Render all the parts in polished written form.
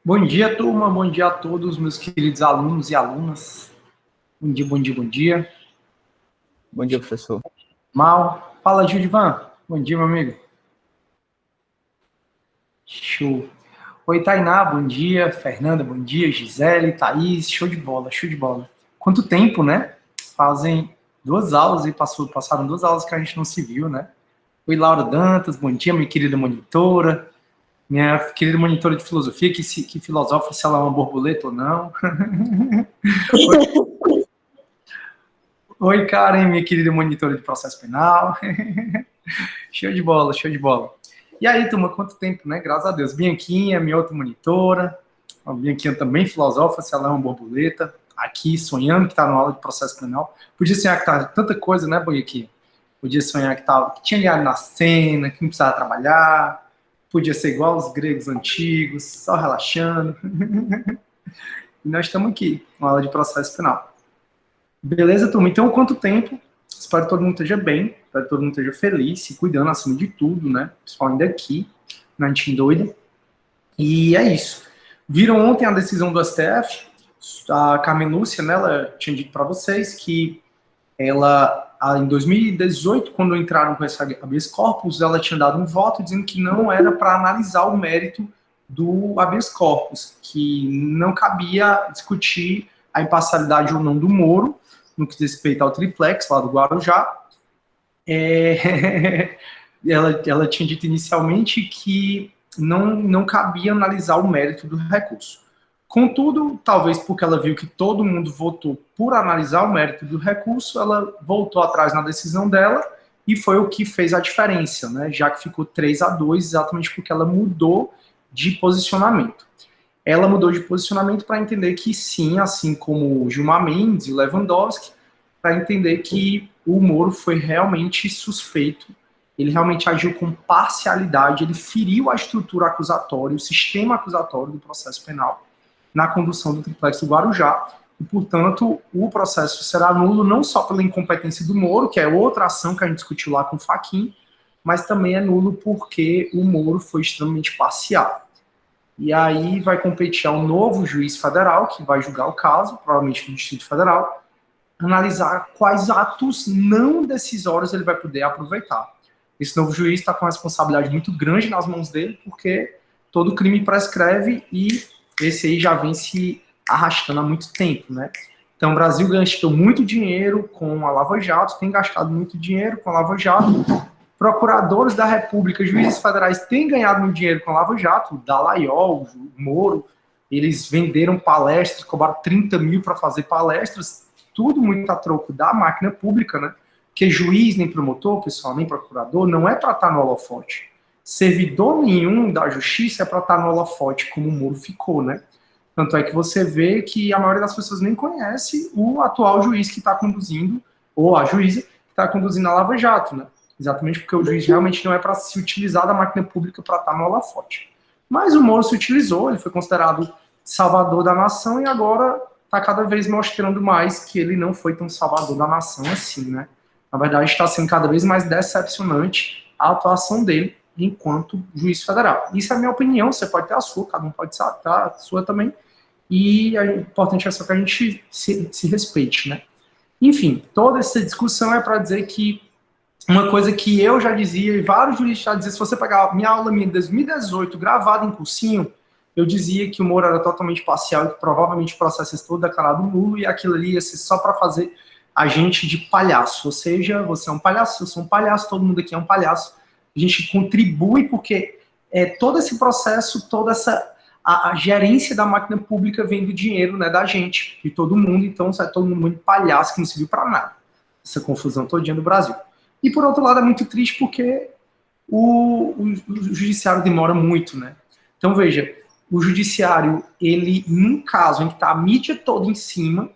Bom dia, turma. Bom dia a todos, meus queridos alunos e alunas. Bom dia, bom dia, bom dia. Bom dia, professor. Mal. Fala, Gildivan. Bom dia, meu amigo. Show. Oi, Tainá. Bom dia. Fernanda, bom dia. Gisele, Thaís. Show de bola, show de bola. Quanto tempo, né? Fazem 2 aulas e passaram 2 aulas que a gente não se viu, né? Oi, Laura Dantas. Bom dia, minha querida monitora. Minha querida monitora de filosofia, que filosofa se ela é uma borboleta ou não. Oi, Karen, minha querida monitora de processo penal. Show de bola, show de bola. E aí, turma, quanto tempo, né? Graças a Deus. Bianquinha, minha outra monitora. A Bianquinha também filosofa, se ela é uma borboleta. Aqui, sonhando que está na aula de processo penal. Podia sonhar que tá tanta coisa, né, Bianquinha? Podia sonhar que tinha ganhado na cena, que não precisava trabalhar. Podia ser igual os gregos antigos, só relaxando. E nós estamos aqui, na aula de processo penal. Beleza, turma? Então, quanto tempo? Espero que todo mundo esteja bem, espero que todo mundo esteja feliz, se cuidando acima de tudo, né? Pessoal ainda aqui, na gente doida. E é isso. Viram ontem a decisão do STF? A Carmen Lúcia, né, ela tinha dito para vocês que ela, em 2018, quando entraram com esse habeas corpus, ela tinha dado um voto dizendo que não era para analisar o mérito do habeas corpus, que não cabia discutir a imparcialidade ou não do Moro, no que diz respeito ao triplex lá do Guarujá. Ela tinha dito inicialmente que não cabia analisar o mérito do recurso. Contudo, talvez porque ela viu que todo mundo votou por analisar o mérito do recurso, ela voltou atrás na decisão dela e foi o que fez a diferença, né? Já que ficou 3-2, exatamente porque ela mudou de posicionamento. Ela mudou de posicionamento para entender que sim, assim como o Gilmar Mendes e o Lewandowski, para entender que o Moro foi realmente suspeito, ele realmente agiu com parcialidade, ele feriu a estrutura acusatória, o sistema acusatório do processo penal na condução do triplex do Guarujá, e, portanto, o processo será nulo não só pela incompetência do Moro, que é outra ação que a gente discutiu lá com o Fachin, mas também é nulo porque o Moro foi extremamente parcial. E aí vai competir ao novo juiz federal, que vai julgar o caso, provavelmente do Distrito Federal, analisar quais atos não decisórios ele vai poder aproveitar. Esse novo juiz está com uma responsabilidade muito grande nas mãos dele, porque todo crime prescreve e esse aí já vem se arrastando há muito tempo, né? Então, o Brasil gastou muito dinheiro com a Lava Jato, tem gastado muito dinheiro com a Lava Jato. Procuradores da República, juízes federais têm ganhado muito dinheiro com a Lava Jato, o Dallagnol, o Moro, eles venderam palestras, cobraram 30 mil para fazer palestras, tudo muito a troco da máquina pública, né? Porque juiz, nem promotor, pessoal, nem procurador, não é para estar no holofote. Servidor nenhum da justiça é para estar no holofote, como o Moro ficou, né? Tanto é que você vê que a maioria das pessoas nem conhece o atual juiz que está conduzindo, ou a juíza que está conduzindo a Lava Jato, né? Exatamente porque o juiz realmente não é para se utilizar da máquina pública para estar no holofote. Mas o Moro se utilizou, ele foi considerado salvador da nação e agora está cada vez mostrando mais que ele não foi tão salvador da nação assim, né? Na verdade, está sendo cada vez mais decepcionante a atuação dele enquanto juiz federal. Isso é a minha opinião, você pode ter a sua, cada um pode ter a sua também, e o importante é só que a gente se respeite, né? Enfim, toda essa discussão é para dizer que uma coisa que eu já dizia, e vários juristas já diziam, se você pegar a minha aula minha de 2018, gravada em cursinho, eu dizia que o Moro era totalmente parcial e que provavelmente o processo ia todo declarado nulo e aquilo ali ia ser só para fazer a gente de palhaço. Ou seja, você é um palhaço, eu sou um palhaço, todo mundo aqui é um palhaço. A gente contribui porque todo esse processo, toda essa a gerência da máquina pública vem do dinheiro, né, da gente, de todo mundo, então sai todo mundo muito palhaço que não serviu para nada. Essa confusão todinha do Brasil. E por outro lado é muito triste porque o judiciário demora muito, né? Então veja, o judiciário, ele, num caso em que está a mídia toda em cima,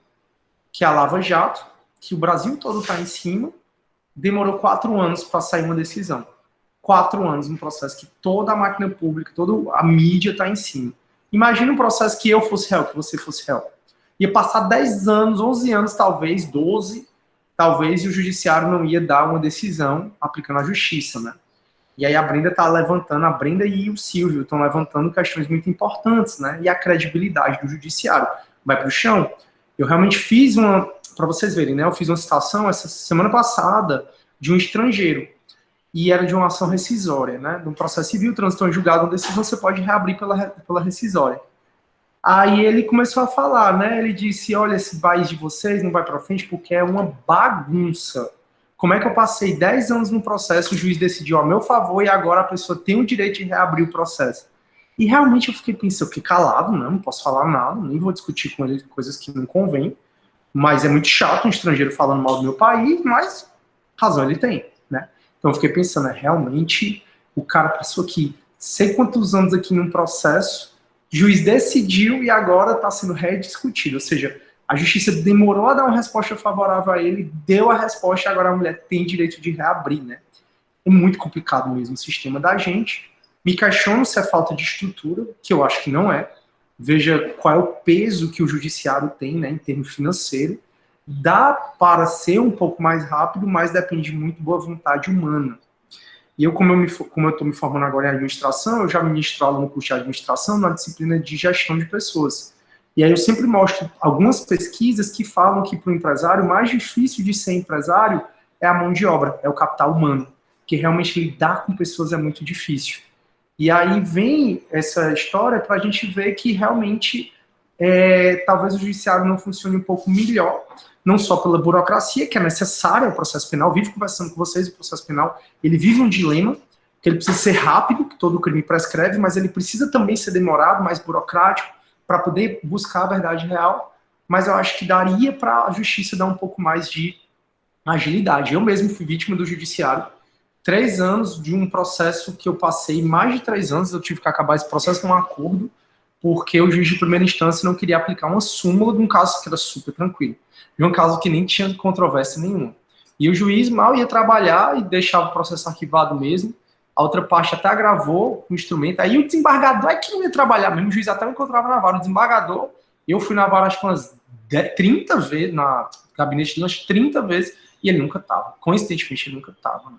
que é a Lava Jato, que o Brasil todo está em cima, demorou 4 anos para sair uma decisão. 4 anos, um processo que toda a máquina pública, toda a mídia está em cima. Imagina um processo que eu fosse réu, que você fosse réu. Ia passar 10 anos, 11 anos, talvez, 12, talvez o judiciário não ia dar uma decisão aplicando a justiça, né? E aí a Brenda está levantando, a Brenda e o Silvio estão levantando questões muito importantes, né? E a credibilidade do judiciário vai para o chão. Eu realmente fiz para vocês verem, né? Eu fiz uma citação essa semana passada de um estrangeiro, e era de uma ação rescisória, né? No processo civil, transitou em julgado, uma decisão você pode reabrir pela rescisória. Aí ele começou a falar, né? Ele disse, olha, esse país de vocês não vai para frente porque é uma bagunça. Como é que eu passei 10 anos no processo, o juiz decidiu a meu favor e agora a pessoa tem o direito de reabrir o processo? E realmente eu fiquei pensando, eu fiquei calado, né? Não posso falar nada, nem vou discutir com ele coisas que não convêm, mas é muito chato um estrangeiro falando mal do meu país, mas razão ele tem, né? Então eu fiquei pensando, realmente o cara passou aqui sei quantos anos aqui num processo, o juiz decidiu e agora está sendo rediscutido, ou seja, a justiça demorou a dar uma resposta favorável a ele, deu a resposta e agora a mulher tem direito de reabrir, né? É muito complicado mesmo o sistema da gente. Me questiono se é falta de estrutura, que eu acho que não é. Veja qual é o peso que o judiciário tem, né, em termos financeiros. Dá para ser um pouco mais rápido, mas depende muito da boa vontade humana. E eu, como eu estou me formando agora em administração, eu já ministro aula no curso de administração na disciplina de gestão de pessoas. E aí eu sempre mostro algumas pesquisas que falam que para o empresário, o mais difícil de ser empresário é a mão de obra, é o capital humano, que realmente lidar com pessoas é muito difícil. E aí vem essa história para a gente ver que realmente talvez o judiciário não funcione um pouco melhor, não só pela burocracia, que é necessária ao processo penal, vivo conversando com vocês, o processo penal, ele vive um dilema, que ele precisa ser rápido, que todo crime prescreve, mas ele precisa também ser demorado, mais burocrático, para poder buscar a verdade real, mas eu acho que daria para a justiça dar um pouco mais de agilidade. Eu mesmo fui vítima do judiciário, 3 anos de um processo que eu passei, mais de 3 anos, eu tive que acabar esse processo num acordo, porque o juiz de primeira instância não queria aplicar uma súmula de um caso que era super tranquilo, de um caso que nem tinha controvérsia nenhuma. E o juiz mal ia trabalhar e deixava o processo arquivado mesmo, a outra parte até agravou o instrumento, aí o desembargador é que não ia trabalhar mesmo, o juiz até me encontrava na vara, o desembargador, eu fui na vara acho que umas 30 vezes, na gabinete de umas 30 vezes, e ele nunca estava, coincidentemente ele nunca estava. Né?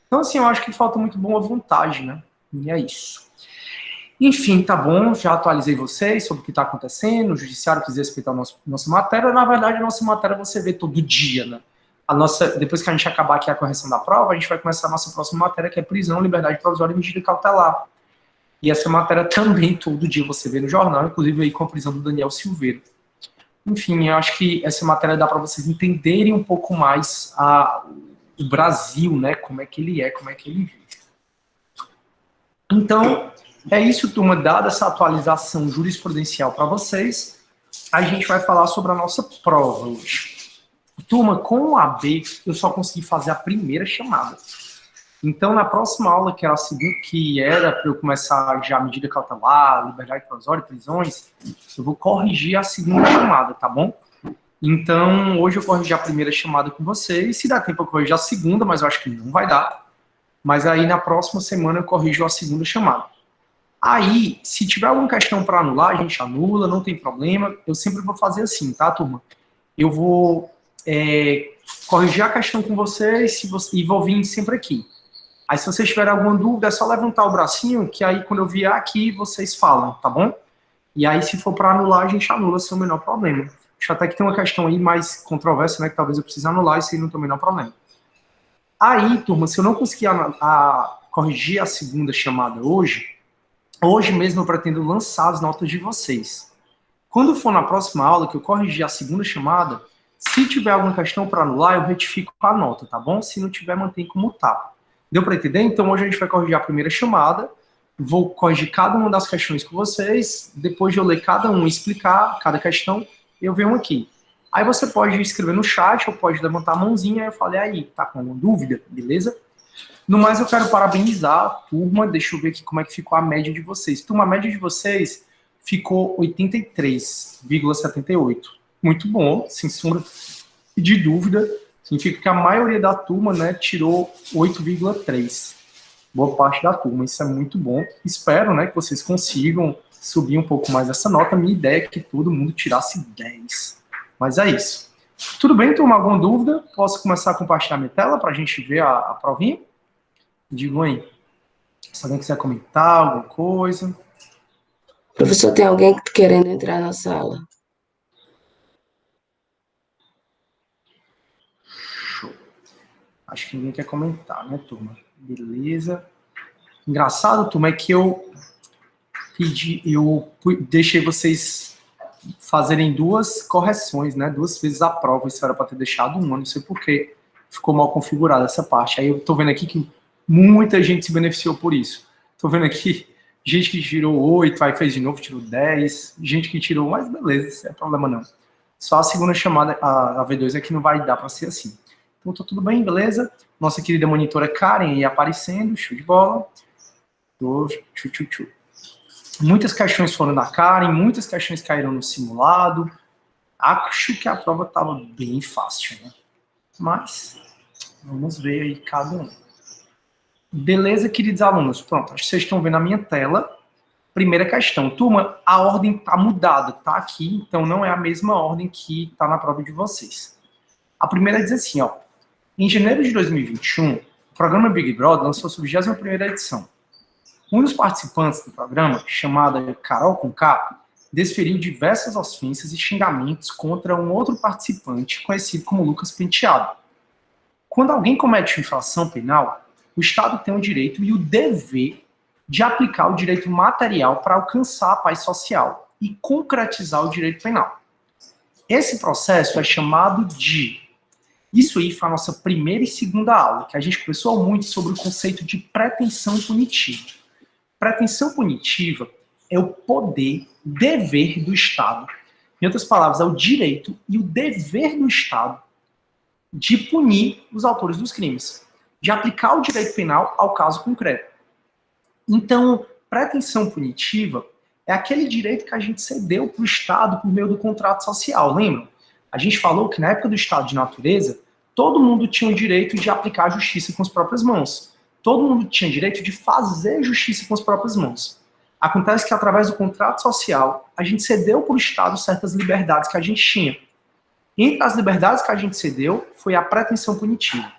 Então assim, eu acho que falta muito boa vontade, né, e é isso. Enfim, tá bom, já atualizei vocês sobre o que está acontecendo, o judiciário quis respeitar a nossa matéria, na verdade a nossa matéria você vê todo dia, né? Depois que a gente acabar aqui a correção da prova, a gente vai começar a nossa próxima matéria, que é prisão, liberdade provisória e medida cautelar. E essa matéria também todo dia você vê no jornal, inclusive aí com a prisão do Daniel Silveira. Enfim, eu acho que essa matéria dá para vocês entenderem um pouco mais o Brasil, né? Como é que ele é, como é que ele vive. Então, é isso, turma. Dada essa atualização jurisprudencial para vocês, a gente vai falar sobre a nossa prova hoje. Turma, com o AB, eu só consegui fazer a primeira chamada. Então, na próxima aula, que era a segunda, que era para eu começar já a medida cautelar, liberdade provisória, prisões, eu vou corrigir a segunda chamada, tá bom? Então, hoje eu corrigi a primeira chamada com vocês. Se dá tempo, eu corrigir a segunda, mas eu acho que não vai dar. Mas aí, na próxima semana, eu corrijo a segunda chamada. Aí, se tiver alguma questão para anular, a gente anula, não tem problema. Eu sempre vou fazer assim, tá, turma? Eu vou corrigir a questão com vocês e vou vir sempre aqui. Aí, se vocês tiverem alguma dúvida, é só levantar o bracinho, que aí, quando eu vier aqui, vocês falam, tá bom? E aí, se for para anular, a gente anula sem o menor problema. Acho até que tem uma questão aí mais controversa, né, que talvez eu precise anular, e isso aí não tem o menor problema. Aí, turma, se eu não conseguir corrigir a segunda chamada hoje mesmo eu pretendo lançar as notas de vocês. Quando for na próxima aula, que eu corrigir a segunda chamada, se tiver alguma questão para anular, eu retifico a nota, tá bom? Se não tiver, mantém como tá. Deu para entender? Então, hoje a gente vai corrigir a primeira chamada, vou corrigir cada uma das questões com vocês, depois de eu ler cada um e explicar cada questão, eu venho aqui. Aí você pode escrever no chat, ou pode levantar a mãozinha, eu falei aí, tá com alguma dúvida? Beleza? No mais, eu quero parabenizar a turma, deixa eu ver aqui como é que ficou a média de vocês. Turma, a média de vocês ficou 83,78. Muito bom, sem sombra de dúvida. Significa que a maioria da turma, né, tirou 8,3. Boa parte da turma, isso é muito bom. Espero, né, que vocês consigam subir um pouco mais essa nota. Minha ideia é que todo mundo tirasse 10. Mas é isso. Tudo bem, turma? Alguma dúvida? Posso começar a compartilhar minha tela para a gente ver a provinha? Digam aí. Se alguém quiser comentar alguma coisa. Professor, tem alguém querendo entrar na sala? Show. Acho que ninguém quer comentar, né, turma? Beleza. Engraçado, turma, é que eu deixei vocês fazerem 2 correções, né? 2 vezes a prova. Isso era para ter deixado uma, não sei porquê. Ficou mal configurada essa parte. Aí eu tô vendo aqui que muita gente se beneficiou por isso. Tô vendo aqui gente que tirou 8, aí fez de novo, tirou 10. Gente que tirou, mas beleza, isso não é problema não. Só a segunda chamada, a V2, é que não vai dar para ser assim. Então tá tudo bem, beleza? Nossa querida monitora Karen aí aparecendo, show de bola. Muitas questões foram da Karen, muitas questões caíram no simulado. Acho que a prova estava bem fácil, né? Mas vamos ver aí cada um. Beleza, queridos alunos? Pronto, acho que vocês estão vendo a minha tela. Primeira questão. Turma, a ordem está mudada, tá aqui, então não é a mesma ordem que está na prova de vocês. A primeira diz assim, ó. Em janeiro de 2021, o programa Big Brother lançou a sua 21ª edição. Um dos participantes do programa, chamada Carol Conká, desferiu diversas ofensas e xingamentos contra um outro participante conhecido como Lucas Penteado. Quando alguém comete infração penal, o Estado tem o direito e o dever de aplicar o direito material para alcançar a paz social e concretizar o direito penal. Esse processo é chamado de... Isso aí foi a nossa primeira e segunda aula, que a gente conversou muito sobre o conceito de pretensão punitiva. Pretensão punitiva é o poder, dever do Estado. Em outras palavras, é o direito e o dever do Estado de punir os autores dos crimes, de aplicar o direito penal ao caso concreto. Então, pretensão punitiva é aquele direito que a gente cedeu para o Estado por meio do contrato social, lembram? A gente falou que na época do Estado de natureza, todo mundo tinha o direito de aplicar a justiça com as próprias mãos. Todo mundo tinha direito de fazer justiça com as próprias mãos. Acontece que, através do contrato social, a gente cedeu para o Estado certas liberdades que a gente tinha. Entre as liberdades que a gente cedeu, foi a pretensão punitiva.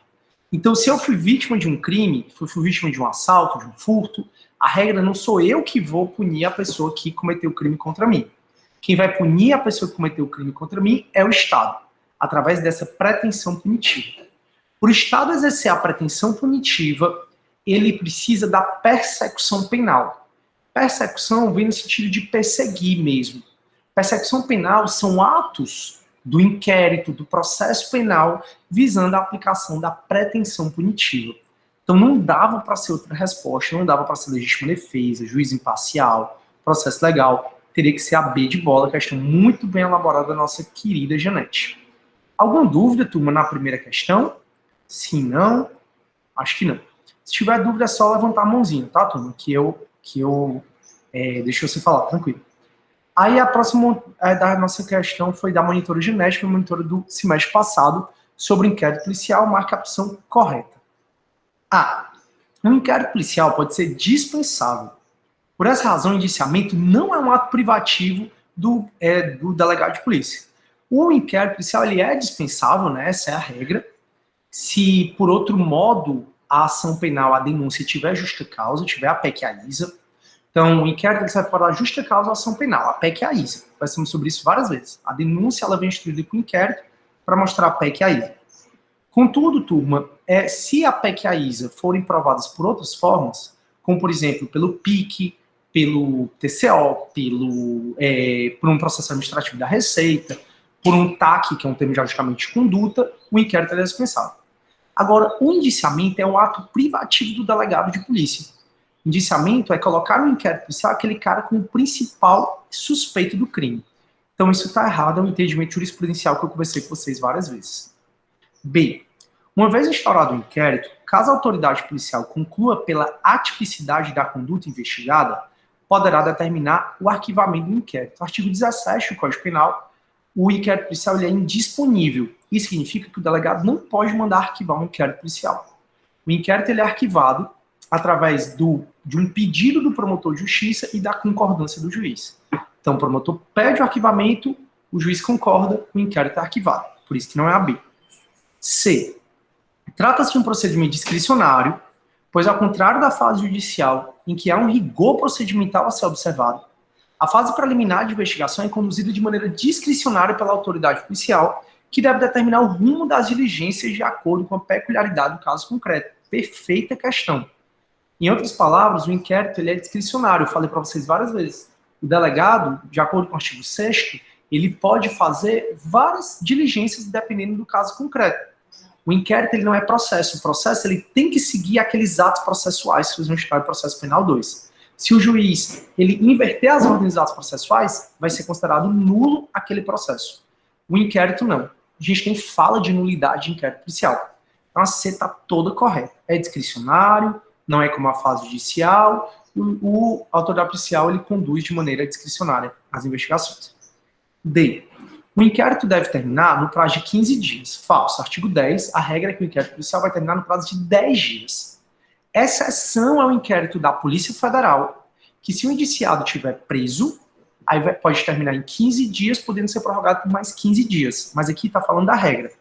Então, se eu fui vítima de um crime, fui vítima de um assalto, de um furto, a regra não sou eu que vou punir a pessoa que cometeu o crime contra mim. Quem vai punir a pessoa que cometeu o crime contra mim é o Estado, através dessa pretensão punitiva. Para o Estado exercer a pretensão punitiva, ele precisa da persecução penal. Persecução vem no sentido de perseguir mesmo. Persecução penal são atos do inquérito, do processo penal, visando a aplicação da pretensão punitiva. Então não dava para ser outra resposta, não dava para ser legítima defesa, juiz imparcial, processo legal. Teria que ser a B de bola, questão muito bem elaborada da nossa querida Janete. Alguma dúvida, turma, na primeira questão? Sim, não? Acho que não. Se tiver dúvida, é só levantar a mãozinha, tá, turma? Deixa você falar, tranquilo. Aí a próxima da nossa questão foi da monitora genética, monitora do semestre passado, sobre inquérito policial, marca a opção correta. A. Um inquérito policial pode ser dispensável. Por essa razão, o indiciamento não é um ato privativo do delegado de polícia. O inquérito policial ele é dispensável, né? Essa é a regra. Se, por outro modo, a ação penal, a denúncia tiver justa causa, tiver a PEC e a ISA. Então, o inquérito serve para dar justa causa à ação penal, a PEC e a ISA. Conversamos sobre isso várias vezes. A denúncia ela vem instruída com o inquérito para mostrar a PEC e a ISA. Contudo, turma, se a PEC e a ISA forem provadas por outras formas, como, por exemplo, pelo PIC, pelo TCO, por um processo administrativo da Receita, por um TAC, que é um termo de ajustamento de conduta, o inquérito é dispensável. Agora, o indiciamento é um ato privativo do delegado de polícia. Indiciamento é colocar no inquérito policial aquele cara como principal suspeito do crime. Então isso está errado, é um entendimento jurisprudencial que eu conversei com vocês várias vezes. B. Uma vez instaurado o inquérito, caso a autoridade policial conclua pela atipicidade da conduta investigada, poderá determinar o arquivamento do inquérito. Artigo 17 do Código Penal, o inquérito policial ele é indisponível. Isso significa que o delegado não pode mandar arquivar um inquérito policial. O inquérito ele é arquivado através de um pedido do promotor de justiça e da concordância do juiz. Então, o promotor pede o arquivamento, o juiz concorda, o inquérito é arquivado. Por isso que não é a B. C. Trata-se de um procedimento discricionário, pois ao contrário da fase judicial, em que há um rigor procedimental a ser observado, a fase preliminar de investigação é conduzida de maneira discricionária pela autoridade policial, que deve determinar o rumo das diligências de acordo com a peculiaridade do caso concreto. Perfeita questão. Em outras palavras, o inquérito ele é discricionário. Eu falei para vocês várias vezes. O delegado, de acordo com o artigo 6º, ele pode fazer várias diligências dependendo do caso concreto. O inquérito ele não é processo. O processo ele tem que seguir aqueles atos processuais que vocês vão estudar em processo penal 2. Se o juiz ele inverter as ordens dos atos processuais, vai ser considerado nulo aquele processo. O inquérito não. A gente tem fala de nulidade de inquérito policial. Então a C está toda correta. É discricionário, não é como a fase judicial. A autoridade policial ele conduz de maneira discricionária as investigações. D. O inquérito deve terminar no prazo de 15 dias. Falso. Artigo 10. A regra é que o inquérito policial vai terminar no prazo de 10 dias. Exceção é o inquérito da Polícia Federal, que se o indiciado estiver preso, aí pode terminar em 15 dias, podendo ser prorrogado por mais 15 dias. Mas aqui está falando da regra.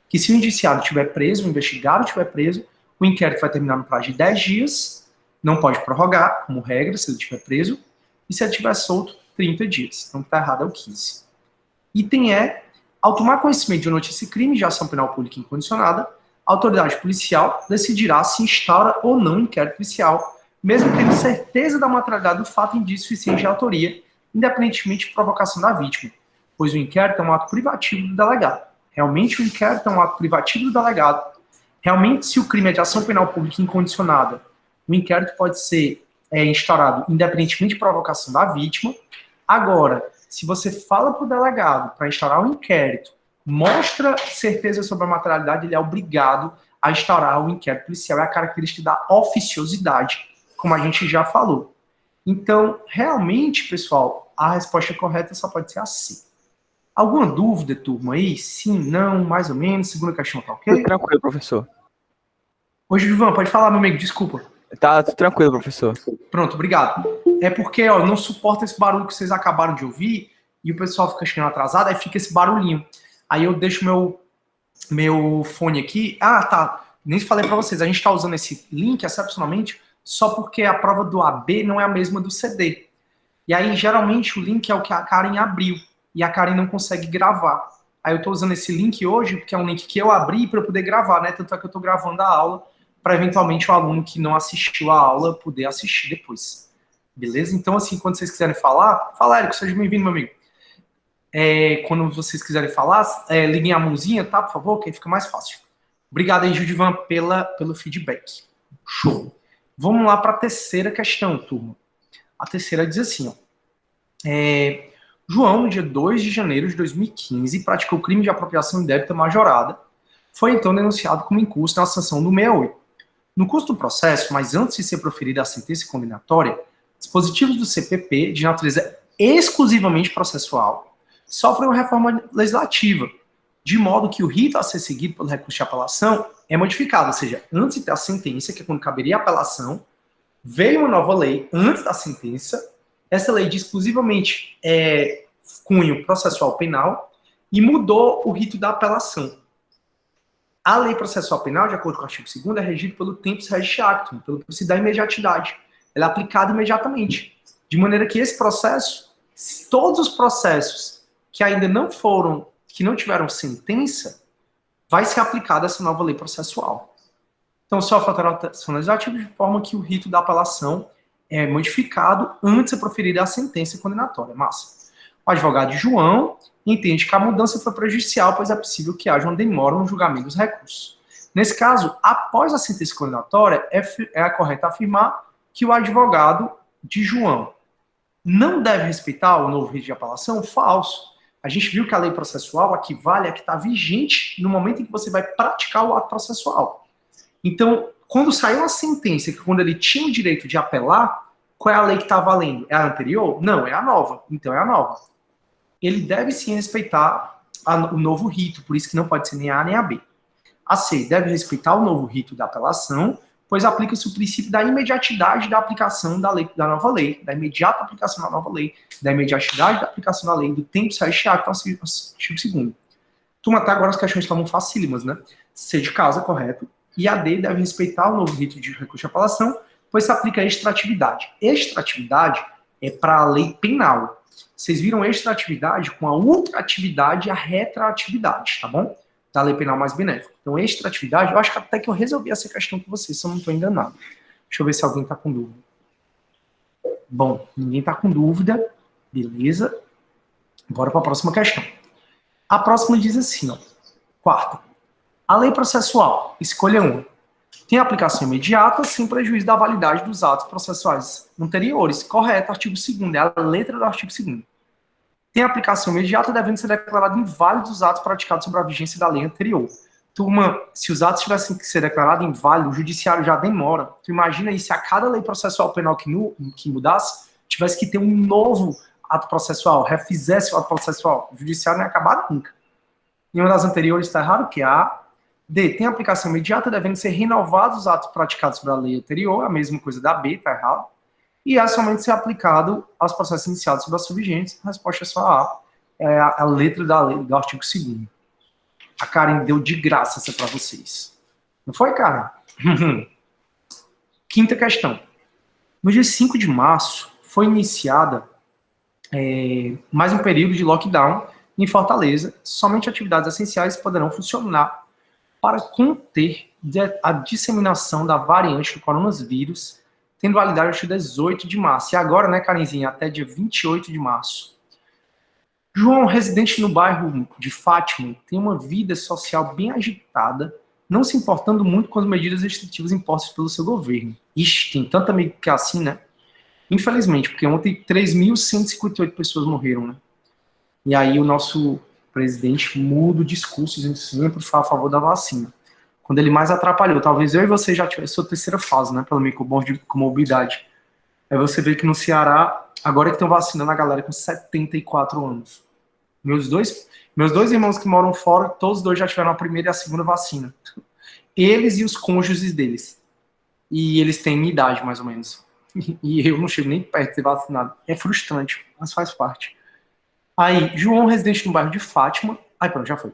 Que se o indiciado estiver preso, o investigado estiver preso, o inquérito vai terminar no prazo de 10 dias, não pode prorrogar, como regra, se ele estiver preso, e se ele estiver solto, 30 dias. Então, o que está errado é o 15. Item E, ao tomar conhecimento de uma notícia de crime de ação penal pública incondicionada, a autoridade policial decidirá se instaura ou não inquérito policial, mesmo tendo certeza da materialidade do fato indício suficiente de autoria, independentemente de provocação da vítima, pois o inquérito é um ato privativo do delegado. Realmente, o inquérito é um ato privativo do delegado. Realmente, se o crime é de ação penal pública incondicionada, o inquérito pode ser instaurado independentemente de provocação da vítima. Agora, se você fala para o delegado para instaurar um inquérito, mostra certeza sobre a materialidade, ele é obrigado a instaurar o inquérito policial. É a característica da oficiosidade, como a gente já falou. Então, realmente, pessoal, a resposta correta só pode ser a C. Alguma dúvida, turma, aí? Sim, não, mais ou menos? Segunda questão, tá ok? Tranquilo, professor. Ô, Gilvan, pode falar, meu amigo, desculpa. Tá tranquilo, professor. Pronto, obrigado. É porque, ó, não suporta esse barulho que vocês acabaram de ouvir e o pessoal fica chegando atrasado, aí fica esse barulhinho. Aí eu deixo meu fone aqui. Ah, tá. Nem falei pra vocês, a gente tá usando esse link, excepcionalmente, só porque a prova do AB não é a mesma do CD. E aí, geralmente, o link é o que a Karen abriu. E a Karen não consegue gravar. Aí eu tô usando esse link hoje, porque é um link que eu abri para eu poder gravar, né? Tanto é que eu tô gravando a aula, para eventualmente o aluno que não assistiu a aula poder assistir depois. Beleza? Então, assim, quando vocês quiserem falar, fala, Érico, seja bem-vindo, meu amigo. Quando vocês quiserem falar, liguem a mãozinha, tá? Por favor, que aí fica mais fácil. Obrigado aí, Judivan, pelo feedback. Show. Vamos lá para a terceira questão, turma. A terceira diz assim, ó. João, no dia 2 de janeiro de 2015, praticou crime de apropriação indébita majorada. Foi então denunciado como incurso na sanção do 68. No curso do processo, mas antes de ser proferida a sentença condenatória, dispositivos do CPP, de natureza exclusivamente processual, sofrem uma reforma legislativa, de modo que o rito a ser seguido pelo recurso de apelação é modificado. Ou seja, antes de ter a sentença, que é quando caberia a apelação, veio uma nova lei antes da sentença. Essa lei de exclusivamente cunho processual penal e mudou o rito da apelação. A lei processual penal, de acordo com o artigo 2º, é regida pelo tempus regit actum, pelo princípio da imediatidade. Ela é aplicada imediatamente. De maneira que esse processo, todos os processos que ainda não foram, que não tiveram sentença, vai ser aplicada essa nova lei processual. Então, sofre alteração legislativa de forma que o rito da apelação é modificado antes de proferir a sentença condenatória. Massa. O advogado João entende que a mudança foi prejudicial, pois é possível que haja uma demora no julgamento dos recursos. Nesse caso, após a sentença condenatória, é correto afirmar que o advogado de João não deve respeitar o novo rito de apelação? Falso. A gente viu que a lei processual equivale a que está vigente no momento em que você vai praticar o ato processual. Então, quando saiu a sentença, que quando ele tinha o direito de apelar, qual é a lei que está valendo? É a anterior? Não, é a nova. Então é a nova. Ele deve sim respeitar o novo rito, por isso que não pode ser nem A nem a B. A C deve respeitar o novo rito da apelação, pois aplica-se o princípio da imediatidade da aplicação da nova lei, da imediata aplicação da nova lei, da imediatidade da aplicação da lei, do tempus regit actum, artigo 2º. Turma, até agora as questões estavam facílimas, né? C de casa, correto. E a D deve respeitar o novo rito de recurso de apelação, pois se aplica a extratividade. Extratividade é para a lei penal. Vocês viram extratividade com a ultratividade e a retroatividade, tá bom? Da lei penal mais benéfica. Então, extratividade, eu acho que até que eu resolvi essa questão com vocês, se eu não estou enganado. Deixa eu ver se alguém está com dúvida. Bom, ninguém está com dúvida. Beleza. Bora para a próxima questão. A próxima diz assim, ó. Quarta. A lei processual, escolha 1. Tem aplicação imediata sem prejuízo da validade dos atos processuais anteriores. Correto, artigo 2º, é a letra do artigo 2º. Tem aplicação imediata devendo ser declarado inválido os atos praticados sobre a vigência da lei anterior. Turma, se os atos tivessem que ser declarados inválidos, o judiciário já demora. Tu imagina aí, se a cada lei processual penal que mudasse, tivesse que ter um novo ato processual, refizesse o ato processual, o judiciário não ia acabar nunca. Em uma das anteriores está errado, que é a D. Tem aplicação imediata devendo ser renovados os atos praticados sobre a lei anterior, a mesma coisa da B, está errado. E é somente ser aplicado aos processos iniciados sobre as subvigentes. A resposta é só A, é a letra da lei, do artigo 2º. A Karen deu de graça essa para vocês. Não foi, Karen? Quinta questão. No dia 5 de março, foi iniciada mais um período de lockdown em Fortaleza. Somente atividades essenciais poderão funcionar para conter a disseminação da variante do coronavírus, tendo validade até 18 de março. E agora, né, Karenzinha, até dia 28 de março. João, residente no bairro de Fátima, tem uma vida social bem agitada, não se importando muito com as medidas restritivas impostas pelo seu governo. Ixi, tem tanto amigo que é assim, né? Infelizmente, porque ontem 3.158 pessoas morreram, né? E aí o nosso presidente muda o discurso e sempre fala a favor da vacina. Quando ele mais atrapalhou, talvez eu e você já tivesse sua terceira fase, né? Pela minha comorbidade. Aí você vê que no Ceará, agora que estão vacinando a galera com 74 anos. Meus dois irmãos que moram fora, todos dois já tiveram a primeira e a segunda vacina. Eles e os cônjuges deles. E eles têm minha idade, mais ou menos. E eu não chego nem perto de ser vacinado. É frustrante, mas faz parte. Aí, João, residente no bairro de Fátima. Aí, pronto, já foi.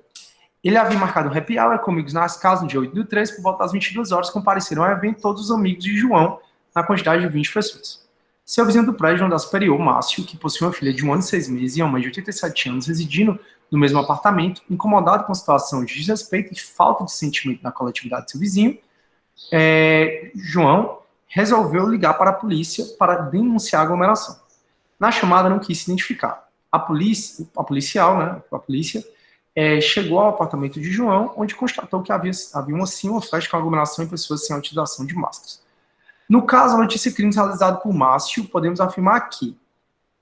Ele havia marcado um happy hour com amigos nas casas no dia 8/3, por volta das 22 horas, compareceram ao evento todos os amigos de João, na quantidade de 20 pessoas. Seu vizinho do prédio, andar superior, Márcio, que possui uma filha de 1 ano e 6 meses e uma mãe de 87 anos, residindo no mesmo apartamento, incomodado com a situação de desrespeito e falta de sentimento na coletividade do seu vizinho, João resolveu ligar para a polícia para denunciar a aglomeração. Na chamada, não quis se identificar. A polícia chegou ao apartamento de João, onde constatou que havia assim uma festa com aglomeração e pessoas sem a utilização de máscaras. No caso, a notícia crime realizada por Márcio, podemos afirmar que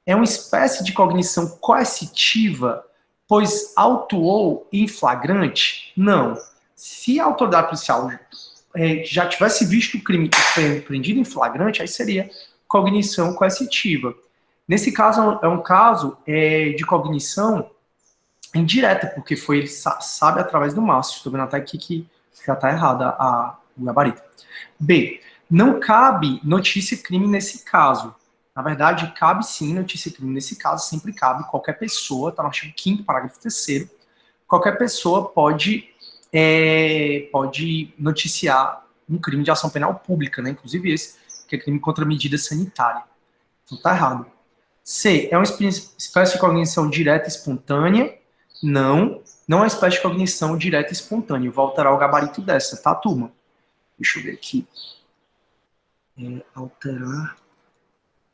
é uma espécie de cognição coercitiva, pois autuou em flagrante? Não. Se a autoridade policial já tivesse visto o crime prendido em flagrante, aí seria cognição coercitiva. Nesse caso, é um caso de cognição indireta, porque ele sabe através do Márcio. Estou vendo até aqui que já está errada o gabarito. B. Não cabe notícia-crime nesse caso. Na verdade, cabe sim notícia-crime nesse caso, sempre cabe. Qualquer pessoa, está no artigo 5º, parágrafo 3º, qualquer pessoa pode noticiar um crime de ação penal pública, né? Inclusive esse, que é crime contra a medida sanitária. Então está errado. C. É uma espécie de cognição direta e espontânea? Não é uma espécie de cognição direta e espontânea. Vou alterar o gabarito dessa, tá, turma? Deixa eu ver aqui. Alterar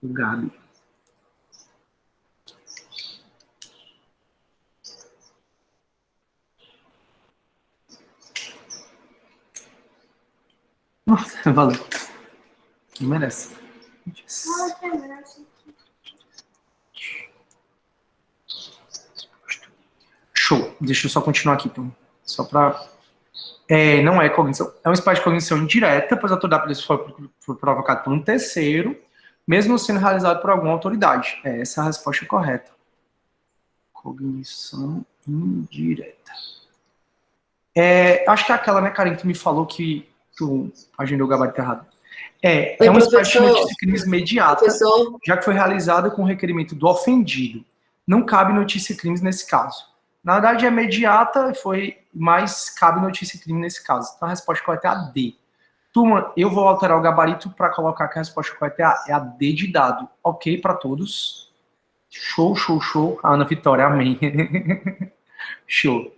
o Gabi. Nossa, valeu. Não merece. Show. Deixa eu só continuar aqui, então. Só para... não é cognição. É uma espécie de cognição indireta, pois a autoridade polícia foi provocada por um terceiro, mesmo sendo realizado por alguma autoridade. Essa é a resposta correta. Cognição indireta. Acho que é aquela, né, Karen, que tu me falou que tu agendou o gabarito errado. É uma espécie de notícia crime imediata, já que foi realizada com requerimento do ofendido. Não cabe notícia crimes nesse caso. Na verdade, é imediata, mas cabe notícia e crime nesse caso. Então, a resposta correta é a D. Turma, eu vou alterar o gabarito para colocar que a resposta correta é a D de dado. Ok para todos? Show, show, show. A Ana Vitória, amém. Show.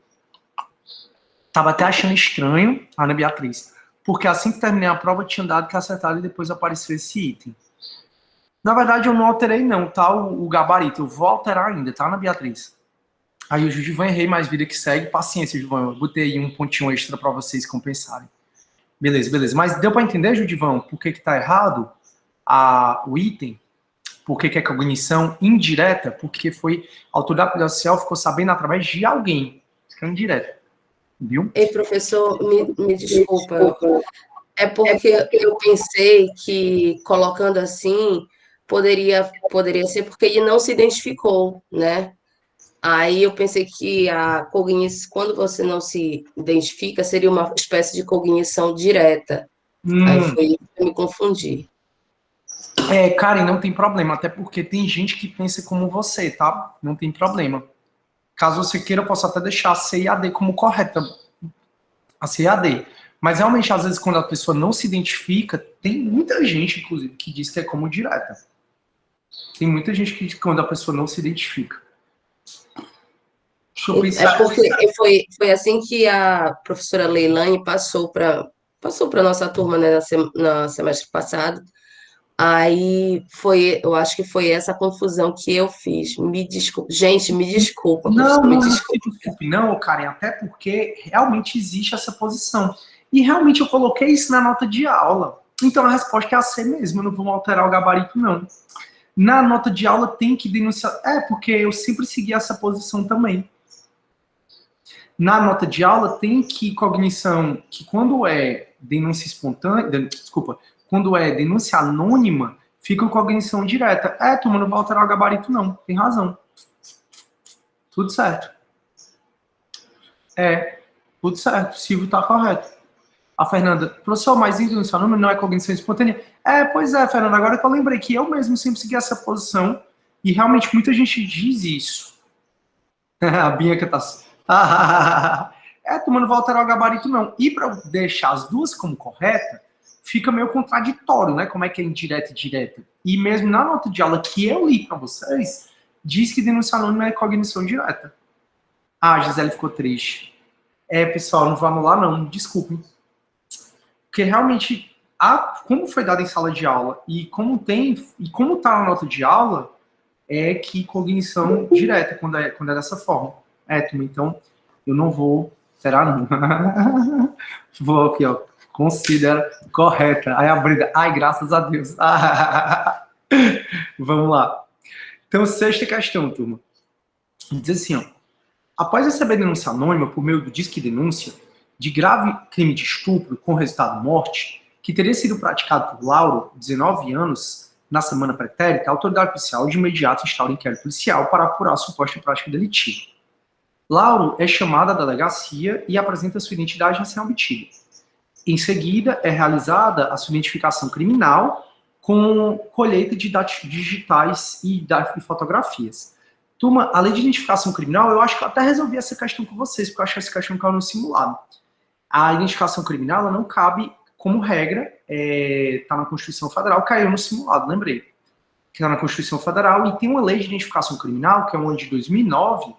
Tava até achando estranho, Ana Beatriz, porque assim que terminei a prova, tinha dado que acertaram e depois apareceu esse item. Na verdade, eu não alterei não, tá? O gabarito. Eu vou alterar ainda, tá, Ana Beatriz? Aí o Judivan, errei, mais vida que segue. Paciência, Judivan. Eu botei aí um pontinho extra para vocês compensarem. Beleza, beleza. Mas deu para entender, Judivan, por que tá errado o item? Por que é cognição indireta? Porque foi a autoridade policial ficou sabendo através de alguém. Isso é indireta. Viu? Ei, professor, me desculpa. É porque eu pensei que, colocando assim, poderia ser porque ele não se identificou, né? Aí eu pensei que a cognição, quando você não se identifica, seria uma espécie de cognição direta. Aí foi isso que eu me confundi. Karen, não tem problema, até porque tem gente que pensa como você, tá? Não tem problema. Caso você queira, eu posso até deixar a C e a D como correta. A C e a D. Mas realmente, às vezes, quando a pessoa não se identifica, tem muita gente, inclusive, que diz que é como direta. Tem muita gente que diz que quando a pessoa não se identifica. Deixa eu pensar. É porque foi assim que a professora Leilane passou para nossa turma, né, na semestre passado. Aí eu acho que foi essa confusão que eu fiz. Me desculpa. Gente, me desculpa, Não, me não desculpa. se desculpe, não, Karen, até porque realmente existe essa posição. E realmente eu coloquei isso na nota de aula. Então a resposta é a C mesmo, eu não vou alterar o gabarito, não. Na nota de aula tem que denunciar. Porque eu sempre segui essa posição também. Na nota de aula tem que cognição, que quando é denúncia espontânea, quando é denúncia anônima, fica com cognição direta. Turma, não vai alterar o gabarito, não. Tem razão. Tudo certo. Tudo certo. Silvio tá correto. A Fernanda, professor, mas denúncia anônima não é cognição espontânea? Pois é, Fernanda, agora que eu lembrei que eu mesmo sempre segui essa posição e realmente muita gente diz isso. A Bianca tá... turma, não vai alterar o gabarito, não. E para deixar as duas como correta, fica meio contraditório, né? Como é que é indireta e direta. E mesmo na nota de aula que eu li para vocês, diz que denúncia anônima é cognição direta. A Gisele ficou triste. Pessoal, não vou anular, não. Desculpem. Porque realmente, como foi dado em sala de aula e como tá na nota de aula, é que cognição direta, quando é dessa forma. Turma, então, eu não vou alterar, não. Vou aqui, ó. Considera correta. Aí a Brida, graças a Deus. Vamos lá. Então, sexta questão, turma. Diz assim, ó. Após receber denúncia anônima por meio do Disque Denúncia de grave crime de estupro com resultado morte, que teria sido praticado por Lauro, 19 anos, na semana pretérita, a autoridade policial de imediato instaura inquérito policial para apurar a suposta prática delitiva. Lauro é chamado à delegacia e apresenta sua identidade recém-obtida. Em seguida, é realizada a sua identificação criminal com colheita de dados digitais e fotografias. Turma, a lei de identificação criminal, eu acho que eu até resolvi essa questão com vocês, porque eu acho que essa questão caiu no simulado. A identificação criminal, ela não cabe, como regra, está na Constituição Federal, caiu no simulado, lembrei. Que está na Constituição Federal, e tem uma lei de identificação criminal, que é uma lei de 2009,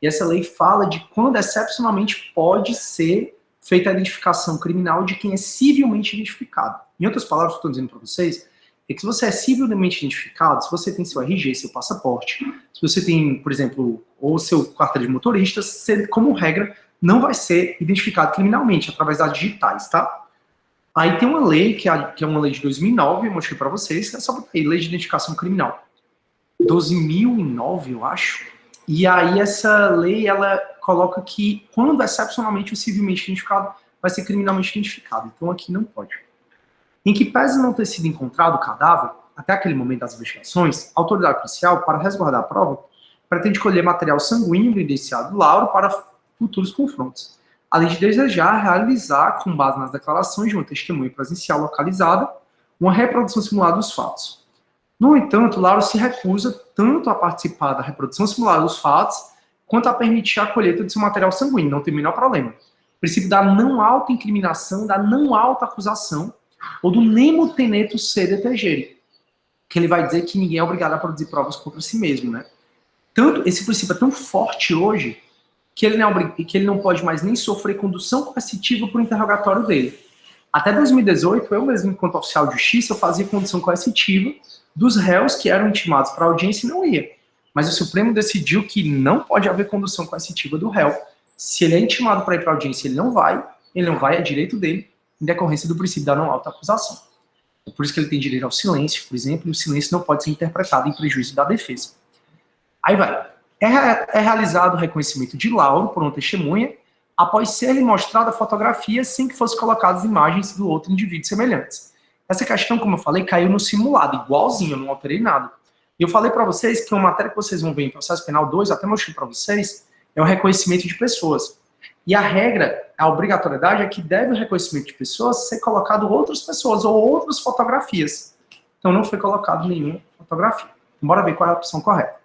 e essa lei fala de quando excepcionalmente pode ser feita a identificação criminal de quem é civilmente identificado. Em outras palavras, o que eu estou dizendo para vocês é que se você é civilmente identificado, se você tem seu RG, seu passaporte, se você tem, por exemplo, ou seu carteira de motorista, você, como regra, não vai ser identificado criminalmente através das digitais, tá? Aí tem uma lei, que é uma lei de 2009, eu mostrei para vocês, que é só aí, Lei de Identificação Criminal. 2009, eu acho. E aí essa lei, ela coloca que quando excepcionalmente o civilmente identificado vai ser criminalmente identificado. Então aqui não pode. Em que pese não ter sido encontrado o cadáver, até aquele momento das investigações, a autoridade policial, para resguardar a prova, pretende colher material sanguíneo do indiciado Lauro para futuros confrontos, além de desejar realizar, com base nas declarações de uma testemunha presencial localizada, uma reprodução simulada dos fatos. No entanto, Lauro se recusa tanto a participar da reprodução simulada dos fatos, quanto a permitir a colheita de seu material sanguíneo, não tem o menor problema. O princípio da não autoincriminação, da não autoacusação, ou do nemo tenetur sede tegere, que ele vai dizer que ninguém é obrigado a produzir provas contra si mesmo, né? Tanto, esse princípio é tão forte hoje que ele não pode mais nem sofrer condução coercitiva por interrogatório dele. Até 2018, eu mesmo, enquanto oficial de justiça, eu fazia condução coercitiva dos réus que eram intimados para audiência e não ia. Mas o Supremo decidiu que não pode haver condução coercitiva do réu. Se ele é intimado para ir para audiência, ele não vai, é direito dele, em decorrência do princípio da não autoacusação. É por isso que ele tem direito ao silêncio, por exemplo, e o silêncio não pode ser interpretado em prejuízo da defesa. Aí vai. É realizado o reconhecimento de laudo por uma testemunha após ser-lhe mostrada a fotografia sem que fossem colocadas imagens do outro indivíduo semelhantes. Essa questão, como eu falei, caiu no simulado, igualzinho, eu não alterei nada. E eu falei para vocês que uma matéria que vocês vão ver em processo penal 2, até mostrei para vocês, é o reconhecimento de pessoas. E a regra, a obrigatoriedade é que deve o reconhecimento de pessoas ser colocado outras pessoas ou outras fotografias. Então não foi colocado nenhuma fotografia. Bora ver qual é a opção correta.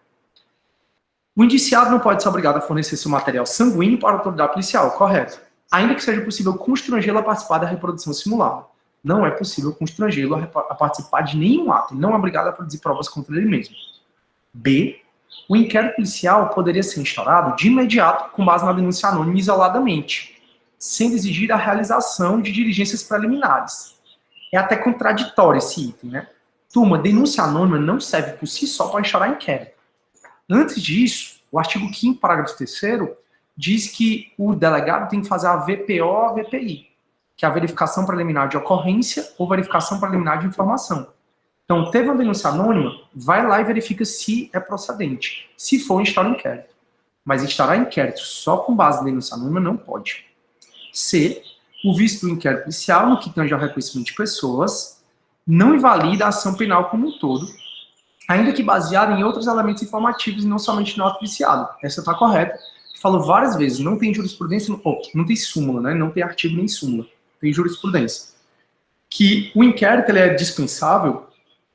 O indiciado não pode ser obrigado a fornecer seu material sanguíneo para a autoridade policial, correto. Ainda que seja possível constrangê-lo a participar da reprodução simulada. Não é possível constrangê-lo a participar de nenhum ato, não é obrigado a produzir provas contra ele mesmo. B. O inquérito policial poderia ser instaurado de imediato com base na denúncia anônima isoladamente, sendo exigida a realização de diligências preliminares. É até contraditório esse item, né? Turma, denúncia anônima não serve por si só para instaurar inquérito. Antes disso, o artigo 5º, parágrafo 3º, diz que o delegado tem que fazer a VPO ou a VPI, que é a verificação preliminar de ocorrência ou verificação preliminar de informação. Então, teve uma denúncia anônima, vai lá e verifica se é procedente. Se for, instaura inquérito. Mas instaurar inquérito só com base em denúncia anônima não pode. C. O vício do inquérito policial, no que tange ao reconhecimento de pessoas, não invalida a ação penal como um todo, ainda que baseada em outros elementos informativos e não somente no auto viciado. Essa está correta. Falou várias vezes, não tem jurisprudência, não tem súmula, né? Não tem artigo nem súmula. Tem jurisprudência. Que o inquérito ele é dispensável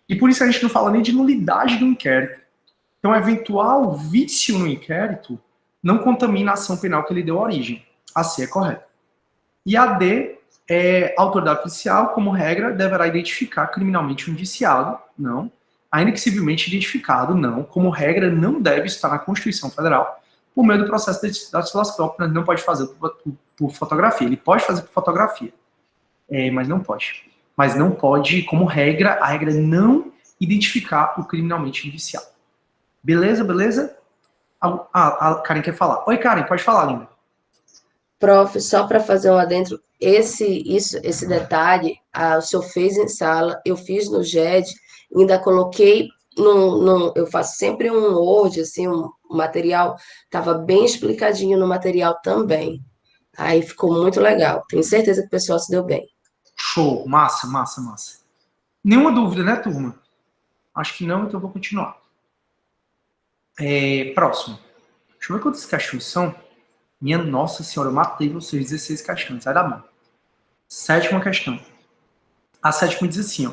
e por isso a gente não fala nem de nulidade do inquérito. Então, eventual vício no inquérito não contamina a ação penal que ele deu origem. A C é correta. E a D é a autoridade policial, como regra, deverá identificar criminalmente o indiciado, não. Ainda que civilmente identificado, não. Como regra, não deve estar na Constituição Federal por meio do processo de datiloscópio, próprio, não pode fazer por fotografia. Ele pode fazer por fotografia, mas não pode. Mas não pode, como regra, a regra é não identificar o criminalmente indiciado. Beleza, beleza? A Karen quer falar. Oi, Karen, pode falar, linda. Prof, só para fazer um adentro, esse detalhe, o senhor fez em sala, eu fiz no GED, ainda coloquei eu faço sempre um Word, assim, um material, estava bem explicadinho no material também. Aí ficou muito legal. Tenho certeza que o pessoal se deu bem. Show, massa, massa, massa. Nenhuma dúvida, né, turma? Acho que não, então eu vou continuar. Próximo. Deixa eu ver quantas questões são. Minha nossa senhora, eu matei vocês, 16 questões. Sai da mão. 7ª questão. A 7ª diz assim, ó.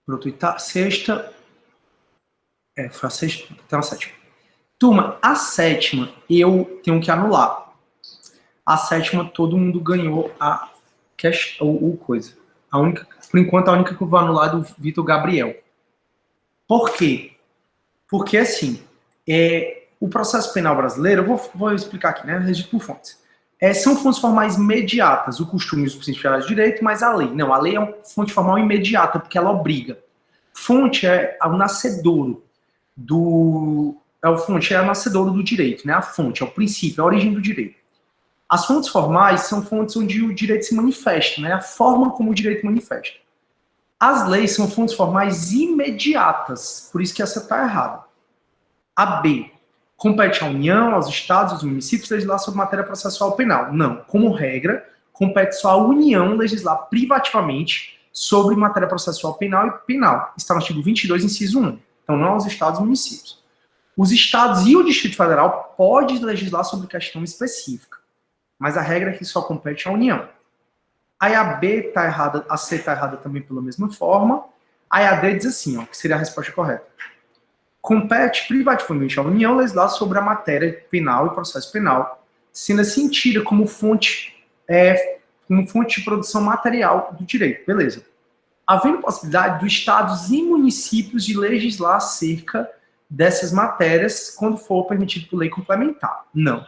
Pronto, tá. 6ª. Foi a 6ª, então a 7ª. Turma, a 7ª eu tenho que anular. A 7ª todo mundo ganhou a coisa. Por enquanto, a única que eu vou anular é do Vitor Gabriel. Por quê? Porque, assim, o processo penal brasileiro, eu vou explicar aqui, né? Regido por fontes. São fontes formais imediatas, o costume e os princípios gerais de direito, mas a lei. Não, a lei é uma fonte formal imediata, porque ela obriga. Fonte é o nascedouro fonte é a nascedouro do direito, né? A fonte é o princípio, a origem do direito. As fontes formais são fontes onde o direito se manifesta, né? A forma como o direito manifesta. As leis são fontes formais imediatas, por isso que essa está errada. A B. Compete à União, aos estados, aos municípios legislar sobre matéria processual penal. Não. Como regra, compete só à União legislar privativamente sobre matéria processual penal e penal. Está no artigo 22, inciso 1. Então, não aos estados e municípios. Os estados e o Distrito Federal podem legislar sobre questão específica, mas a regra é que só compete à União. Aí a B está errada, a C está errada também pela mesma forma, A EAD diz assim, ó, que seria a resposta correta. Compete privativamente à União legislar sobre a matéria penal e processo penal, sendo assim tida como fonte de produção material do direito. Beleza. Havendo possibilidade dos estados e municípios de legislar acerca dessas matérias quando for permitido por lei complementar. Não.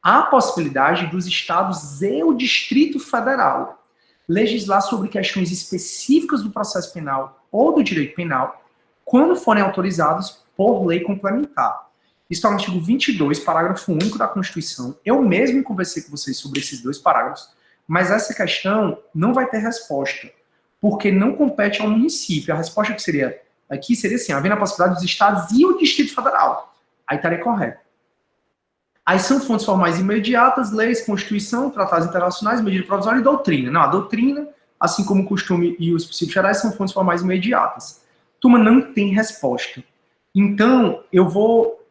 Há possibilidade dos estados e o Distrito Federal legislar sobre questões específicas do processo penal ou do direito penal quando forem autorizados por lei complementar. Isso está no artigo 22, parágrafo único da Constituição. Eu mesmo conversei com vocês sobre esses 2 parágrafos, mas essa questão não vai ter resposta, porque não compete ao município. A resposta que seria aqui seria assim, havendo a possibilidade dos estados e o Distrito Federal. Aí estaria correto. Aí são fontes formais imediatas, leis, Constituição, tratados internacionais, medida provisória e doutrina. Não, a doutrina, assim como o costume e os princípios gerais, são fontes formais imediatas. Turma, não tem resposta. Então, eu vou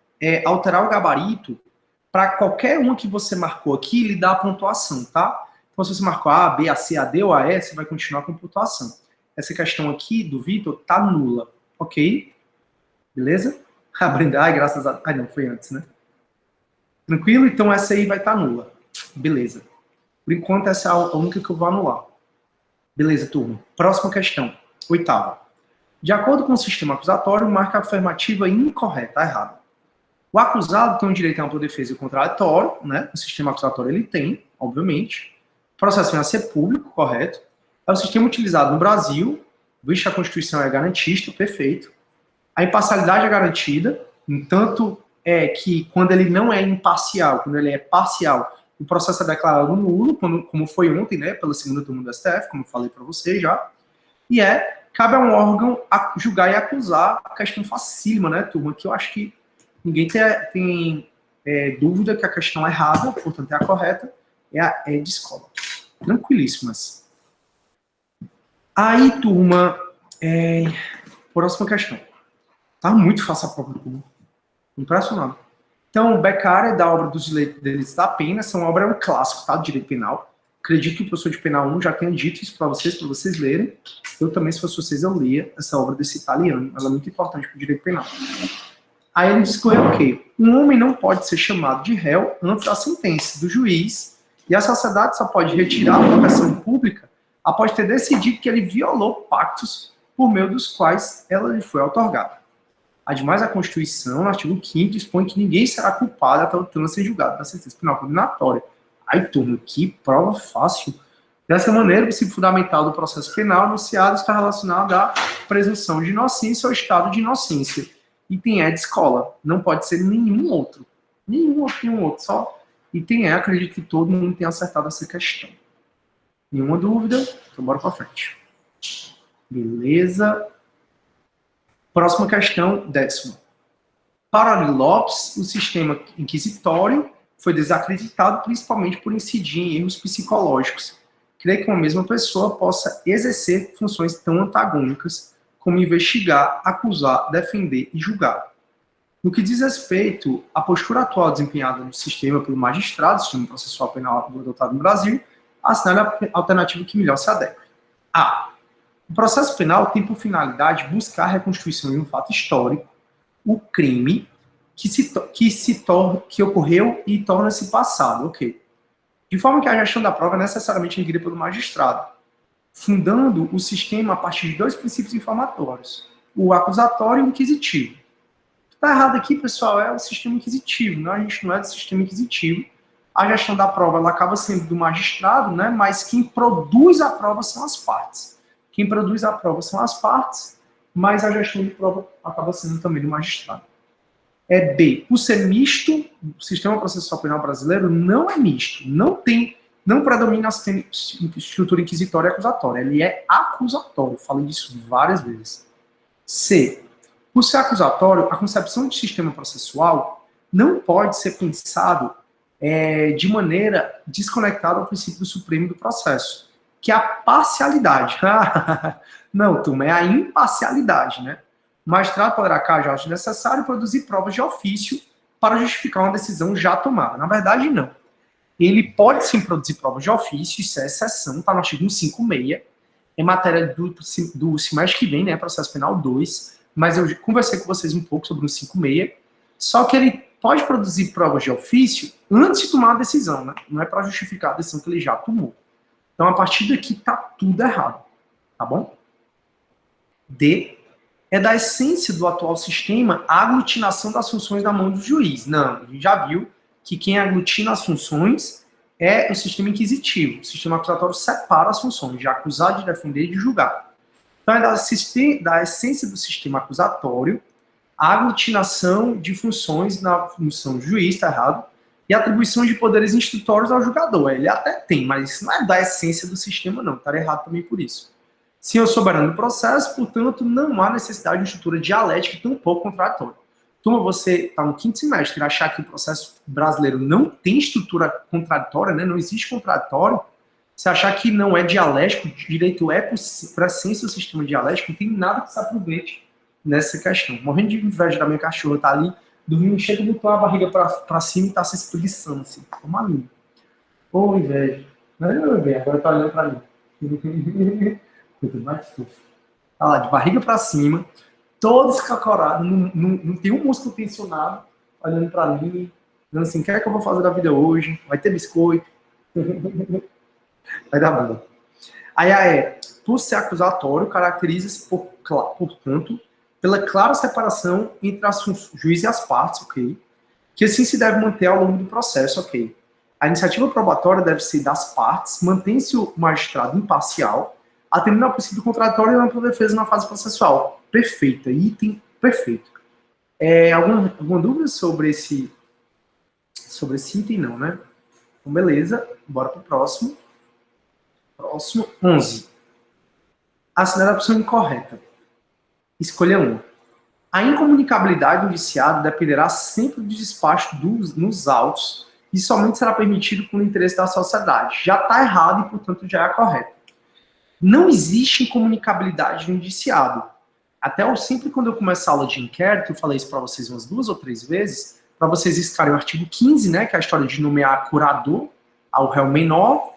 alterar o gabarito para qualquer uma que você marcou aqui, lhe dar a pontuação, tá? Então, se você marcou A, B, A, C, A, D ou A, E, você vai continuar com pontuação. Essa questão aqui do Vitor tá nula, ok? Beleza? A Brenda, ai, graças a... Ai, não, foi antes, né? Tranquilo? Então, essa aí vai estar nula. Beleza. Por enquanto, essa é a única que eu vou anular. Beleza, turma. Próxima questão. 8ª. De acordo com o sistema acusatório, marca a afirmativa incorreta, errada. O acusado tem o direito a ampla defesa e contraditório, né? O sistema acusatório ele tem, obviamente. O processo vem a ser público, correto. É o sistema utilizado no Brasil, visto que a Constituição é garantista, perfeito. A imparcialidade é garantida, entanto que quando ele não é imparcial, quando ele é parcial, o processo é declarado nulo, como foi ontem, né, pela segunda turma do STF, como eu falei para você já. E cabe a um órgão julgar e acusar, a questão facílima, né, turma, que eu acho que ninguém tem dúvida que a questão é errada, portanto é a correta, é a de escola. Tranquilíssimas. Aí, turma, próxima questão. Tá muito fácil a prova, turma. Impressionante. Então, Beccaria, da obra dos delitos da pena, essa obra é um clássico, tá, do direito penal. Acredito que o professor de penal 1 já tenha dito isso para vocês lerem. Eu também, se fosse vocês, eu lia essa obra desse italiano. Ela é muito importante para o direito penal. Aí ele discorreu o quê? Um homem não pode ser chamado de réu antes da sentença do juiz, e a sociedade só pode retirar a proteção pública após ter decidido que ele violou pactos por meio dos quais ela lhe foi outorgada. Ademais, a Constituição, no artigo 5º, dispõe que ninguém será culpado até o trânsito ser julgado da sentença penal condenatória. Aí, turma, que prova fácil. Dessa maneira, o princípio fundamental do processo penal anunciado está relacionado à presunção de inocência ou estado de inocência. Item E de escola. Não pode ser nenhum outro. Nenhum outro. Só item E, acredito que todo mundo tenha acertado essa questão. Nenhuma dúvida? Então, bora para frente. Beleza. Próxima questão, 10ª. Para Ari Lopes, o sistema inquisitório foi desacreditado principalmente por incidir em erros psicológicos. Creio que uma mesma pessoa possa exercer funções tão antagônicas como investigar, acusar, defender e julgar. No que diz respeito à postura atual desempenhada no sistema pelo magistrado, sistema processual penal adotado no Brasil, assinale a alternativa que melhor se adequa. A. O processo penal tem por finalidade buscar a reconstituição de um fato histórico, o crime que ocorreu e torna-se passado, ok? De forma que a gestão da prova é necessariamente erguida pelo magistrado, fundando o sistema a partir de 2 princípios informatórios, o acusatório e o inquisitivo. Está errado aqui, pessoal, é o sistema inquisitivo, né? A gente não é do sistema inquisitivo. A gestão da prova ela acaba sendo do magistrado, né? Mas quem produz a prova são as partes. Quem produz a prova são as partes, mas a gestão de prova acaba sendo também do magistrado. B. Por ser misto, o sistema processual penal brasileiro não é misto. Não predomina a estrutura inquisitória e acusatória. Ele é acusatório. Falei disso várias vezes. C. Por ser acusatório, a concepção de sistema processual não pode ser pensado de maneira desconectada ao princípio supremo do processo, que é a parcialidade. Não, turma, é a imparcialidade, né? O magistrado poderá, caso necessário, produzir provas de ofício para justificar uma decisão já tomada. Na verdade, não. Ele pode sim produzir provas de ofício, isso é exceção, está no artigo 156. é matéria do semestre que vem, né, processo penal 2, mas eu conversei com vocês um pouco sobre o 56, só que ele pode produzir provas de ofício antes de tomar a decisão, né? Não é para justificar a decisão que ele já tomou. Então, a partir daqui, tá tudo errado, tá bom? D, é da essência do atual sistema a aglutinação das funções na mão do juiz. Não, a gente já viu que quem aglutina as funções é o sistema inquisitivo. O sistema acusatório separa as funções de acusar, de defender e de julgar. Então, é da essência do sistema acusatório a aglutinação de funções na função do juiz, está errado, e atribuição de poderes instrutórios ao julgador. Ele até tem, mas isso não é da essência do sistema, não. Está errado também por isso. Senhor soberano do processo, portanto, não há necessidade de estrutura dialética e tampouco contraditória. Turma, você está no 5º semestre e achar que o processo brasileiro não tem estrutura contraditória, né? Não existe contraditório, você achar que não é dialético, direito é, por essência, o sistema dialético, não tem nada que se aproveite nessa questão. Morrendo de inveja da minha cachorra, tá ali, dormindo, chega, botou a barriga para cima e tá se espreguiçando, assim, como a minha. Ô, inveja. Não, bem, agora tá olhando para mim. Coisa mais fofa. Tá lá, de barriga para cima, todo escacorado, não tem um músculo tensionado, olhando para mim, dizendo assim, o que é que eu vou fazer da vida hoje? Vai ter biscoito? Vai dar bom. Aí, por ser acusatório, caracteriza-se, portanto, pela clara separação entre o juiz e as partes, ok? Que assim se deve manter ao longo do processo, ok? A iniciativa probatória deve ser das partes, mantém-se o magistrado imparcial, atendendo ao princípio contraditório e ampla defesa na fase processual. Perfeita, item perfeito. Alguma dúvida sobre esse item? Não, né? Então, beleza, bora pro próximo. Próximo, 11. Assinale a opção incorreta. Escolha 1. A incomunicabilidade do indiciado dependerá sempre do despacho nos autos e somente será permitido com o interesse da sociedade. Já está errado e, portanto, já é correto. Não existe incomunicabilidade do indiciado. Até sempre quando eu começo a aula de inquérito, eu falei isso para vocês umas 2 ou 3 vezes, para vocês estarem o artigo 15, né, que é a história de nomear curador ao réu menor,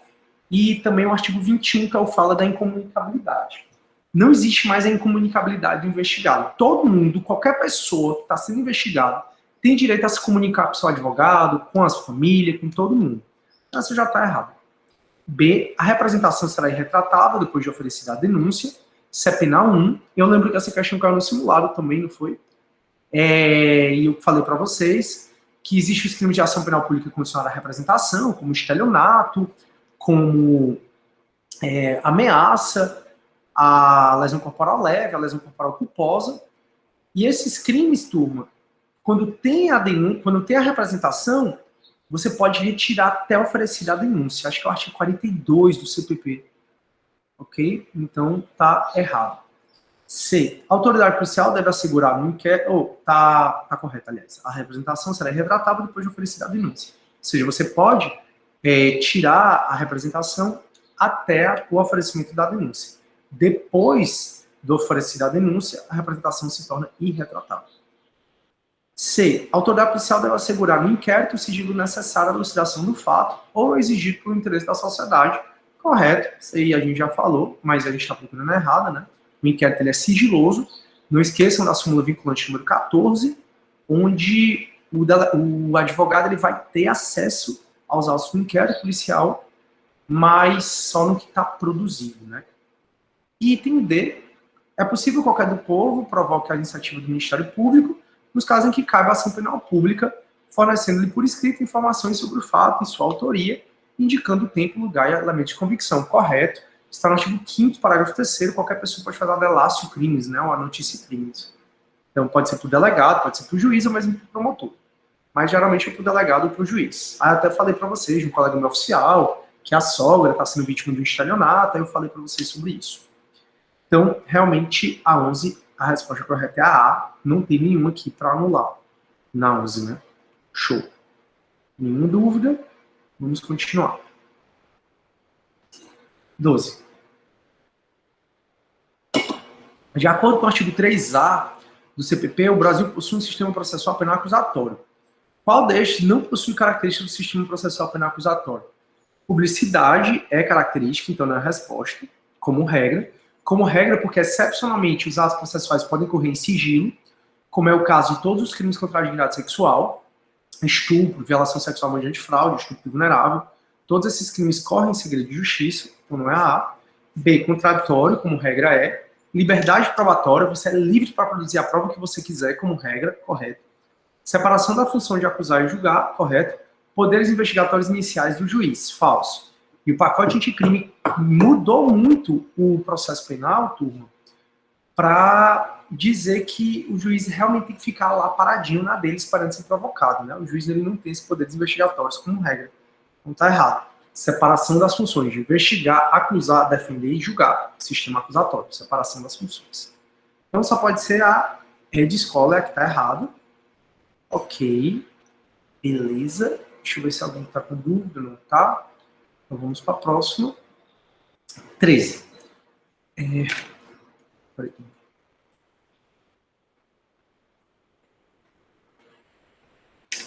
e também o artigo 21, que é o fala da incomunicabilidade. Não existe mais a incomunicabilidade do investigado. Todo mundo, qualquer pessoa que está sendo investigado, tem direito a se comunicar com o seu advogado, com as famílias, com todo mundo. Então, isso já está errado. B, a representação será irretratável depois de oferecida a denúncia. Isso é penal 1. Eu lembro que essa questão caiu no simulado também, não foi? E eu falei para vocês que existe os crimes de ação penal pública condicionada à representação, como estelionato, como ameaça, a lesão corporal leve, a lesão corporal culposa. E esses crimes, turma, quando tem a denúncia, quando tem a representação, você pode retirar até oferecida a denúncia. Acho que é o artigo 42 do CPP. Ok? Então, tá errado. C. A autoridade policial deve assegurar no inquérito... Tá correto, aliás. A representação será irretratável depois de oferecida a denúncia. Ou seja, você pode tirar a representação até o oferecimento da denúncia. Depois do oferecido a denúncia, a representação se torna irretratável. C. A autoridade policial deve assegurar no inquérito o sigilo necessário à elucidação do fato ou exigido pelo interesse da sociedade. Correto, isso aí a gente já falou, mas a gente está procurando errada, né? O inquérito ele é sigiloso. Não esqueçam da súmula vinculante número 14, onde o advogado ele vai ter acesso aos autos do inquérito policial, mas só no que está produzido, né? E item D. É possível qualquer do povo provocar a iniciativa do Ministério Público nos casos em que cabe a ação penal pública, fornecendo-lhe por escrito informações sobre o fato e sua autoria, indicando o tempo, lugar e elemento de convicção. Correto. Está no artigo 5º, parágrafo 3º, qualquer pessoa pode fazer a delácio crimes, né, ou a notícia crimes. Então pode ser para o delegado, pode ser para o juiz ou mesmo para o promotor. Mas geralmente é para o delegado ou para o juiz. Aí eu até falei para vocês, de um colega meu oficial, que a sogra está sendo vítima de um estelionato, aí eu falei para vocês sobre isso. Então, realmente, a 11, a resposta correta é a A, não tem nenhuma aqui para anular. Na 11, né? Show. Nenhuma dúvida, vamos continuar. 12. De acordo com o artigo 3A do CPP, o Brasil possui um sistema processual penal acusatório. Qual destes não possui características do sistema processual penal acusatório? Publicidade é característica, então não é a resposta. como regra. Como regra, porque excepcionalmente os atos processuais podem ocorrer em sigilo, como é o caso de todos os crimes contra a dignidade sexual, estupro, violação sexual mediante fraude, estupro vulnerável. Todos esses crimes correm em segredo de justiça, então não é a A. B, contraditório, como regra é. Liberdade probatória, você é livre para produzir a prova que você quiser, como regra, correto. Separação da função de acusar e julgar, correto. Poderes investigatórios iniciais do juiz, falso. E o pacote anticrime mudou muito o processo penal, turma, para dizer que o juiz realmente tem que ficar lá paradinho na dele, esperando ser provocado, né? O juiz ele não tem esses poderes investigatórios como regra. Então tá errado. Separação das funções de investigar, acusar, defender e julgar. Sistema acusatório, separação das funções. Então só pode ser a rede escola, é a que tá errado. Ok. Beleza. Deixa eu ver se alguém tá com dúvida, não tá? Então vamos para a próxima. 13. Peraí.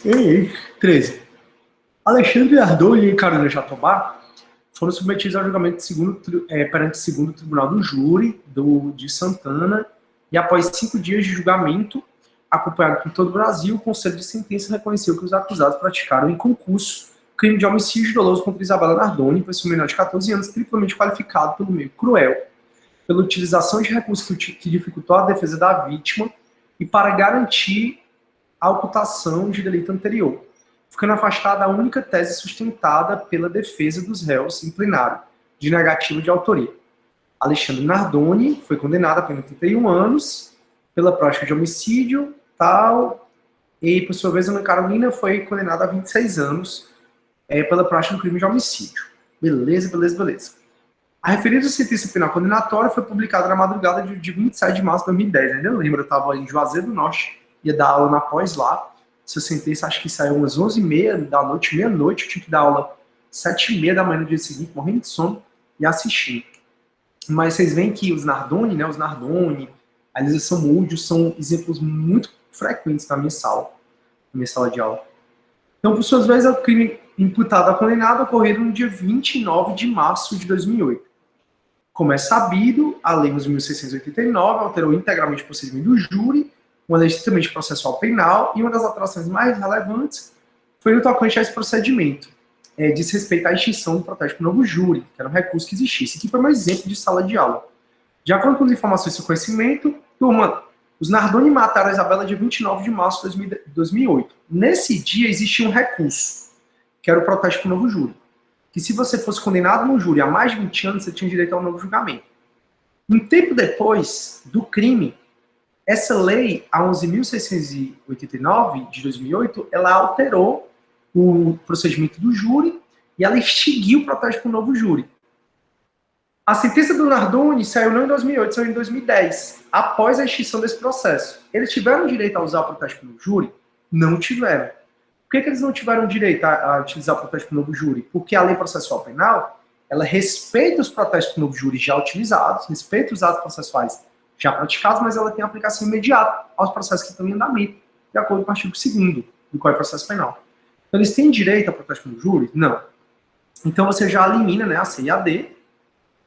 Ei, 13. Alexandre Ardoni e Carolina Jatobá foram submetidos ao julgamento perante o segundo tribunal do júri de Santana e após 5 dias de julgamento, acompanhado por todo o Brasil, o Conselho de Sentença reconheceu que os acusados praticaram em concurso crime de homicídio doloso contra Isabela Nardoni, pessoa menor de 14 anos, triplamente qualificado pelo meio cruel, pela utilização de recursos que dificultou a defesa da vítima e para garantir a ocultação de delito anterior, ficando afastada a única tese sustentada pela defesa dos réus em plenário, de negativa de autoria. Alexandre Nardoni foi condenado a pena de 31 anos pela prática de homicídio, tal, e, por sua vez, Ana Carolina foi condenada a 26 anos pela prática do crime de homicídio. Beleza, beleza, beleza. A referida sentença penal condenatória foi publicada na madrugada de 27 de março de 2010. Ainda lembro, eu estava em Juazeiro do Norte, ia dar aula na pós lá. Essa sentença acho que saiu umas 11h30 da noite, meia-noite. Eu tinha que dar aula 7h30 da manhã no dia seguinte, morrendo de sono, e assistindo. Mas vocês veem que os Nardoni, né, a Elisa Samúdio, são exemplos muito frequentes na minha sala de aula. Então, por suas vezes, o crime imputado a condenado ocorreu no dia 29 de março de 2008. Como é sabido, a Lei 11.689 alterou integralmente o procedimento do júri, uma lei estritamente processual penal, e uma das alterações mais relevantes foi no tocante a esse procedimento. Diz respeito à extinção do protesto por novo júri, que era um recurso que existisse. Aqui foi um exemplo de sala de aula. De acordo com as informações do conhecimento, turma, os Nardoni mataram a Isabela dia 29 de março de 2008. Nesse dia existia um recurso, que era o protesto por novo júri. Que se você fosse condenado no júri há mais de 20 anos, você tinha direito a um novo julgamento. Um tempo depois do crime, essa lei, a 11.689 de 2008, ela alterou o procedimento do júri e ela extinguiu o protesto por novo júri. A sentença do Nardoni saiu não em 2008, saiu em 2010, após a extinção desse processo. Eles tiveram direito a usar o protesto por novo júri? Não tiveram. Por que eles não tiveram direito a utilizar o protesto por novo júri? Porque a lei processual penal, ela respeita os protestos por novo júri já utilizados, respeita os atos processuais já praticados, mas ela tem aplicação imediata aos processos que estão em andamento, de acordo com o artigo 2º do Código de Processo Penal. Então, eles têm direito a protesto por júri? Não. Então, você já elimina, né, a C e a D.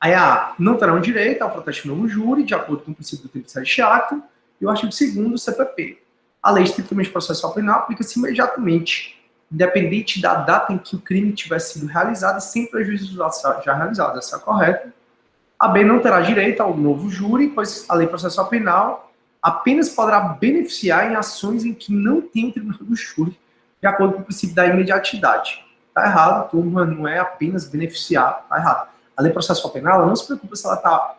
Aí a A não terão direito ao protesto por novo júri, de acordo com o princípio do 37º acto, e o artigo 2º do CPP. A lei estritamente processual penal aplica-se imediatamente, independente da data em que o crime tiver sido realizado e sem prejuízo dos atos já realizados. Essa é a correta. A B não terá direito ao novo júri, pois a lei processual penal apenas poderá beneficiar em ações em que não tem o tribunal do júri, de acordo com o princípio da imediatidade. Está errado, turma, não é apenas beneficiar, está errado. A lei processual penal, ela não se preocupa se ela está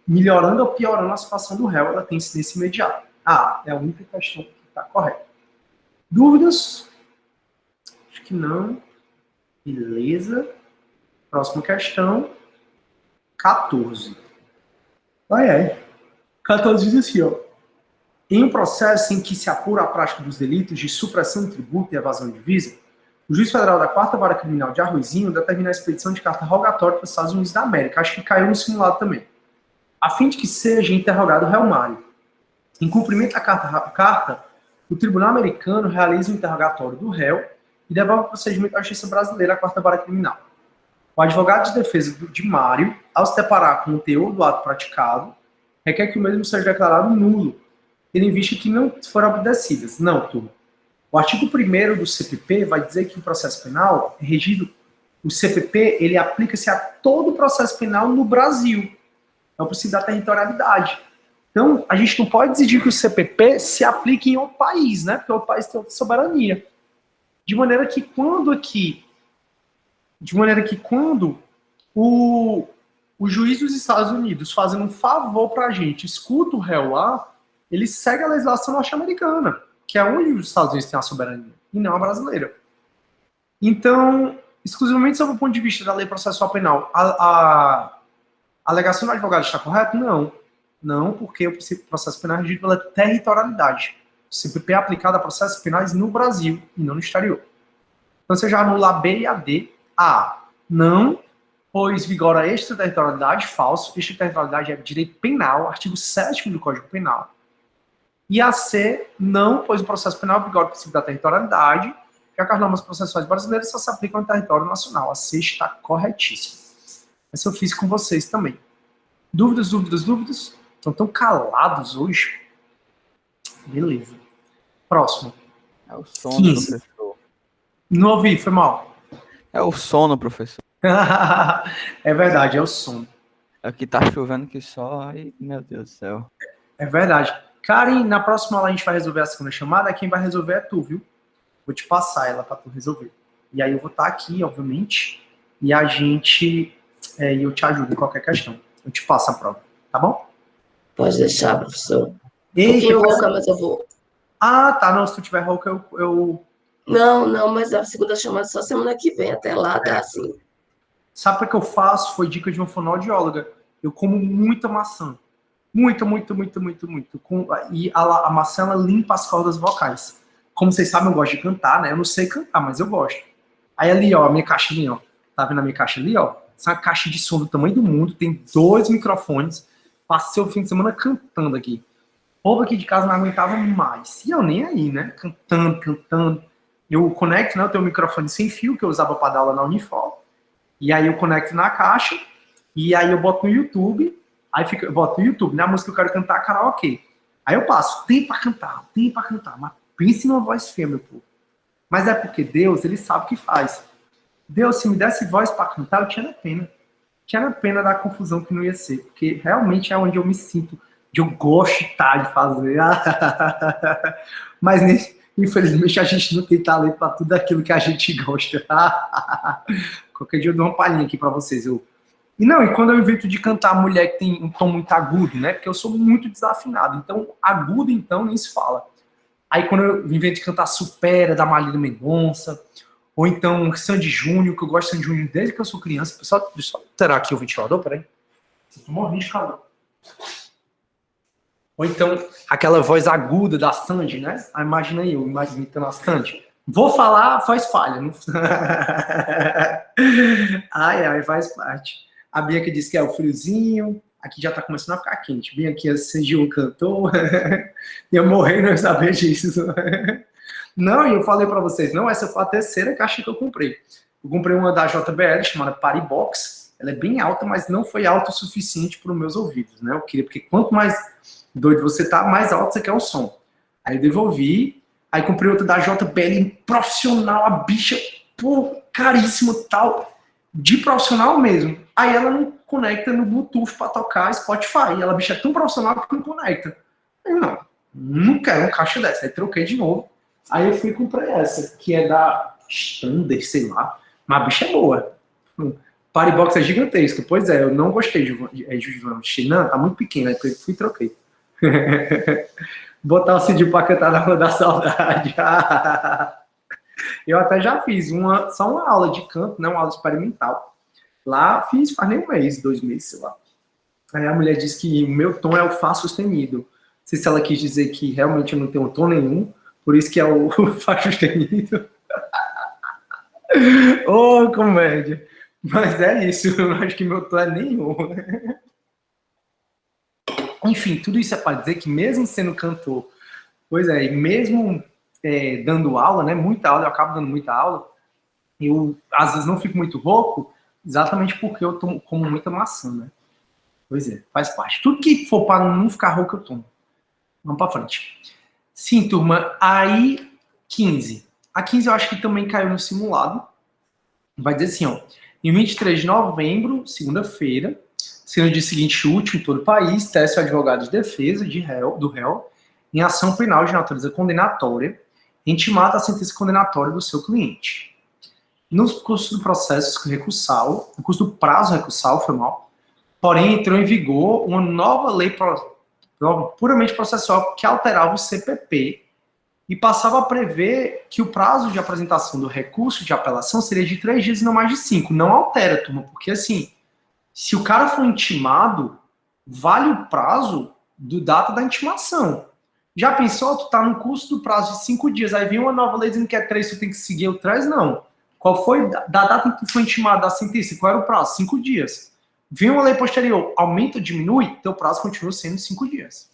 melhorando ou piorando a situação do réu, ela tem incidência imediata. É a única questão que está correta. Dúvidas? Acho que não. Beleza. Próxima questão. 14. 14 diz assim, ó. Em um processo em que se apura a prática dos delitos de supressão de tributo e evasão de divisa, o juiz federal da 4ª Vara Criminal de Arruizinho determina a expedição de carta rogatória para os Estados Unidos da América. Acho que caiu no simulado também. A fim de que seja interrogado o réu Mário. Em cumprimento da carta, o tribunal americano realiza o interrogatório do réu e devolve o procedimento à justiça brasileira à 4ª Vara Criminal. O advogado de defesa de Mário, ao se deparar com o teor do ato praticado, requer que o mesmo seja declarado nulo, tendo em vista que não foram obedecidas. Não, turma. O artigo 1º do CPP vai dizer que o processo penal é regido, o CPP, ele aplica-se a todo o processo penal no Brasil. Então, precisa da territorialidade. Então, a gente não pode exigir que o CPP se aplique em outro país, né? Porque o país tem outra soberania. De maneira que quando o juiz dos Estados Unidos fazendo um favor para a gente, escuta o réu lá, ele segue a legislação norte-americana, que é onde os Estados Unidos têm a soberania, e não a brasileira. Então, exclusivamente sob o ponto de vista da lei processual penal, a alegação do advogado está correta? Não. Não, porque o processo penal é regido pela territorialidade. O CPP é aplicado a processos penais no Brasil e não no exterior. Então, você já anula a B e a D. A, não, pois vigora extraterritorialidade, falso. Extraterritorialidade é direito penal, artigo 7º do Código Penal. E a C, não, pois o processo penal vigora o princípio da territorialidade, já que as normas processuais brasileiras só se aplicam no território nacional. A C está corretíssima. Essa eu fiz com vocês também. Dúvidas? Estão tão calados hoje. Beleza. Próximo. É o sono, 15. professor. Não ouvi, foi mal. É o sono, professor. É verdade, é o sono. Aqui tá chovendo que só. Ai, meu Deus do céu. É verdade. Karen, na próxima aula a gente vai resolver a segunda chamada. Quem vai resolver é tu, viu? Vou te passar ela pra tu resolver. E aí eu vou estar aqui, obviamente. E a gente... eu te ajudo em qualquer questão. Eu te passo a prova, tá bom? Pode deixar, professor. Eita, Um pouquinho rouca, mas eu vou. Ah, tá. Não, se tu tiver rouca, eu... Não, mas a segunda chamada só semana que vem. Até lá dá assim. Sabe o que eu faço? Foi dica de uma fonoaudióloga. Eu como muita maçã. Muito. E a maçã, ela limpa as cordas vocais. Como vocês sabem, eu gosto de cantar, né? Eu não sei cantar, mas eu gosto. Aí ali, ó, a minha caixa ali, ó. Tá vendo a minha caixa ali, ó? Essa é uma caixa de som do tamanho do mundo. Tem 2 microfones. Passei o fim de semana cantando aqui. O povo aqui de casa não aguentava mais. E eu nem aí, né? Cantando. Eu conecto, né? Eu tenho um microfone sem fio que eu usava para dar aula na Unifor. E aí eu conecto na caixa. E aí eu boto no YouTube. Aí eu boto no YouTube, né? A música que eu quero cantar, karaokê. Aí eu passo, tem pra cantar. Mas pense numa voz feia, meu povo. Mas é porque Deus, ele sabe o que faz. Deus, se me desse voz pra cantar, eu tinha pena. Tinha pena da confusão que não ia ser. Porque realmente é onde eu me sinto, onde eu gosto de fazer. Mas, infelizmente, a gente não tem talento pra tudo aquilo que a gente gosta. Qualquer dia eu dou uma palhinha aqui pra vocês. E quando eu invento de cantar mulher que tem um tom muito agudo, né? Porque eu sou muito desafinado. Então, agudo, então, nem se fala. Aí, quando eu invento de cantar Supera, da Marília Mendonça, ou então Sandy Júnior, que eu gosto de Sandy Júnior desde que eu sou criança. Pessoal, deixa eu alterar aqui o ventilador, peraí. Eu tô morrendo de calor. Ou então, aquela voz aguda da Sandy, né? Aí, imagina aí, eu imitando a Sandy. Vou falar, faz falha. Não... ai, faz parte. A Bianca disse que é o friozinho. Aqui já tá começando a ficar quente. Bem aqui, a Sandy cantou. E eu morri não saber disso. Não, e eu falei pra vocês, não, essa foi a terceira caixa que eu comprei. Eu comprei uma da JBL, chamada Party Box. Ela é bem alta, mas não foi alta o suficiente para os meus ouvidos, né? Eu queria, porque quanto mais doido você tá, mais alto você quer o som. Aí eu devolvi, aí comprei outra da JBL profissional, a bicha, pô, caríssima, tal, de profissional mesmo. Aí ela não conecta no Bluetooth para tocar Spotify. Ela, bicha, é tão profissional que não conecta. Aí não quero uma caixa dessa. Aí troquei de novo. Aí eu fui e comprei essa, que é da Standard, sei lá. Mas a bicha é boa. Party Box é gigantesca. Pois é, eu não gostei de Não, tá muito pequena. Aí eu fui e troquei. Botar o CD pra cantar na Rua da Saudade. Eu até já fiz só uma aula de canto, né? Uma aula experimental. Lá fiz faz nem um mês, 2 meses, sei lá. Aí a mulher disse que o meu tom é o Fá sustenido. Não sei se ela quis dizer que realmente eu não tenho tom nenhum, por isso que é o Fá sustenido. Ô, comédia. Mas é isso, eu não acho que meu tom é nenhum. Enfim, tudo isso é para dizer que mesmo sendo cantor, pois é, e mesmo dando aula, né, muita aula, eu acabo dando muita aula, eu às vezes não fico muito rouco, Exatamente porque eu como muita maçã, né? Pois é, faz parte. Tudo que for para não ficar rouco, eu tomo. Vamos para frente. Sim, turma. Aí, 15. A 15 eu acho que também caiu no simulado. Vai dizer assim, ó. Em 23 de novembro, segunda-feira, sendo o dia seguinte útil em todo o país, tece o advogado de defesa do réu em ação penal de natureza condenatória, intimada a sentença condenatória do seu cliente. No curso do processo recursal, no curso do prazo recursal, foi mal, porém entrou em vigor uma nova lei puramente processual que alterava o CPP e passava a prever que o prazo de apresentação do recurso de apelação seria de 3 dias e não mais de 5. Não altera, turma, porque assim, se o cara for intimado, vale o prazo do data da intimação. Já pensou, tu tá no curso do prazo de 5 dias, aí vem uma nova lei dizendo que é 3, tu tem que seguir o 3? Não. Qual foi da data em que tu foi intimado da sentença? Qual era o prazo? 5 dias. Vem uma lei posterior, aumenta ou diminui, teu prazo continua sendo 5 dias.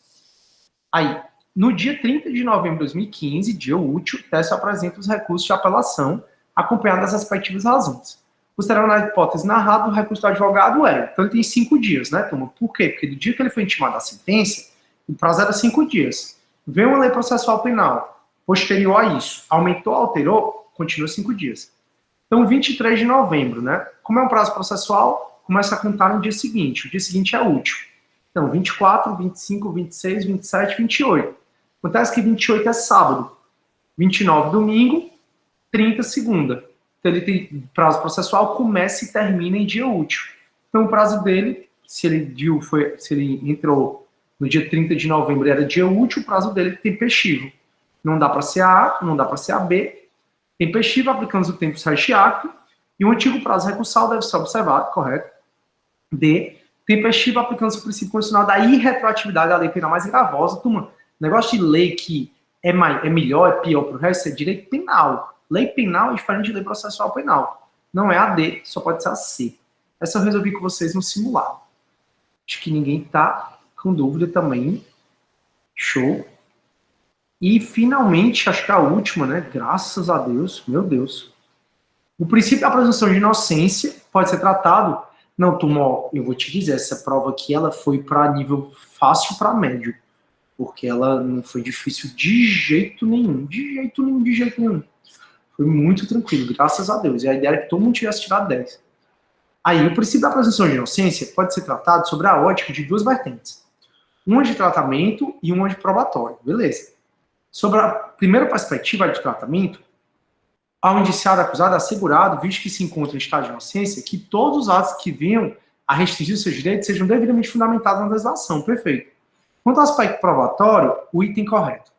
Aí, no dia 30 de novembro de 2015, dia útil, o TSE apresenta os recursos de apelação, acompanhado das respectivas razões. Considerando a hipótese narrada, o recurso do advogado então ele tem 5 dias, né, turma? Por quê? Porque do dia que ele foi intimado da sentença, o prazo era 5 dias. Veio uma lei processual penal posterior a isso, aumentou, alterou, continua 5 dias. Então, 23 de novembro, né? Como é um prazo processual, começa a contar no dia seguinte. O dia seguinte é útil. Então, 24, 25, 26, 27, 28. Acontece que 28 é sábado, 29 domingo, 30 segunda. Então, ele tem prazo processual, começa e termina em dia útil. Então, o prazo dele, se ele entrou no dia 30 de novembro, era dia útil, o prazo dele é tempestivo. Não dá para ser A, não dá para ser AB. Tempestivo, aplicando o tempo recheado, e o antigo prazo recursal deve ser observado, correto? D. Tempestivo, aplicando o princípio constitucional da irretroatividade da lei penal mais gravosa. Turma, negócio de lei que é melhor, é pior para o resto, é direito penal. Lei penal é diferente de lei processual penal. Não é a D, só pode ser a C. Essa eu resolvi com vocês no simulado. Acho que ninguém está com dúvida também. Show. E, finalmente, acho que a última, né? Graças a Deus, meu Deus. O princípio da presunção de inocência pode ser tratado... Não, turma, eu vou te dizer, essa prova aqui, ela foi para nível fácil para médio. Porque ela não foi difícil de jeito nenhum. De jeito nenhum. Foi muito tranquilo, graças a Deus. E a ideia era que todo mundo tivesse tirado 10. Aí, o princípio da presunção de inocência pode ser tratado sobre a ótica de duas vertentes. Uma de tratamento e uma de probatório. Beleza. Sobre a primeira perspectiva de tratamento, ao indiciado acusado é assegurado, visto que se encontra em estado de inocência, que todos os atos que venham a restringir seus direitos sejam devidamente fundamentados na legislação. Perfeito. Quanto ao aspecto probatório, o item correto.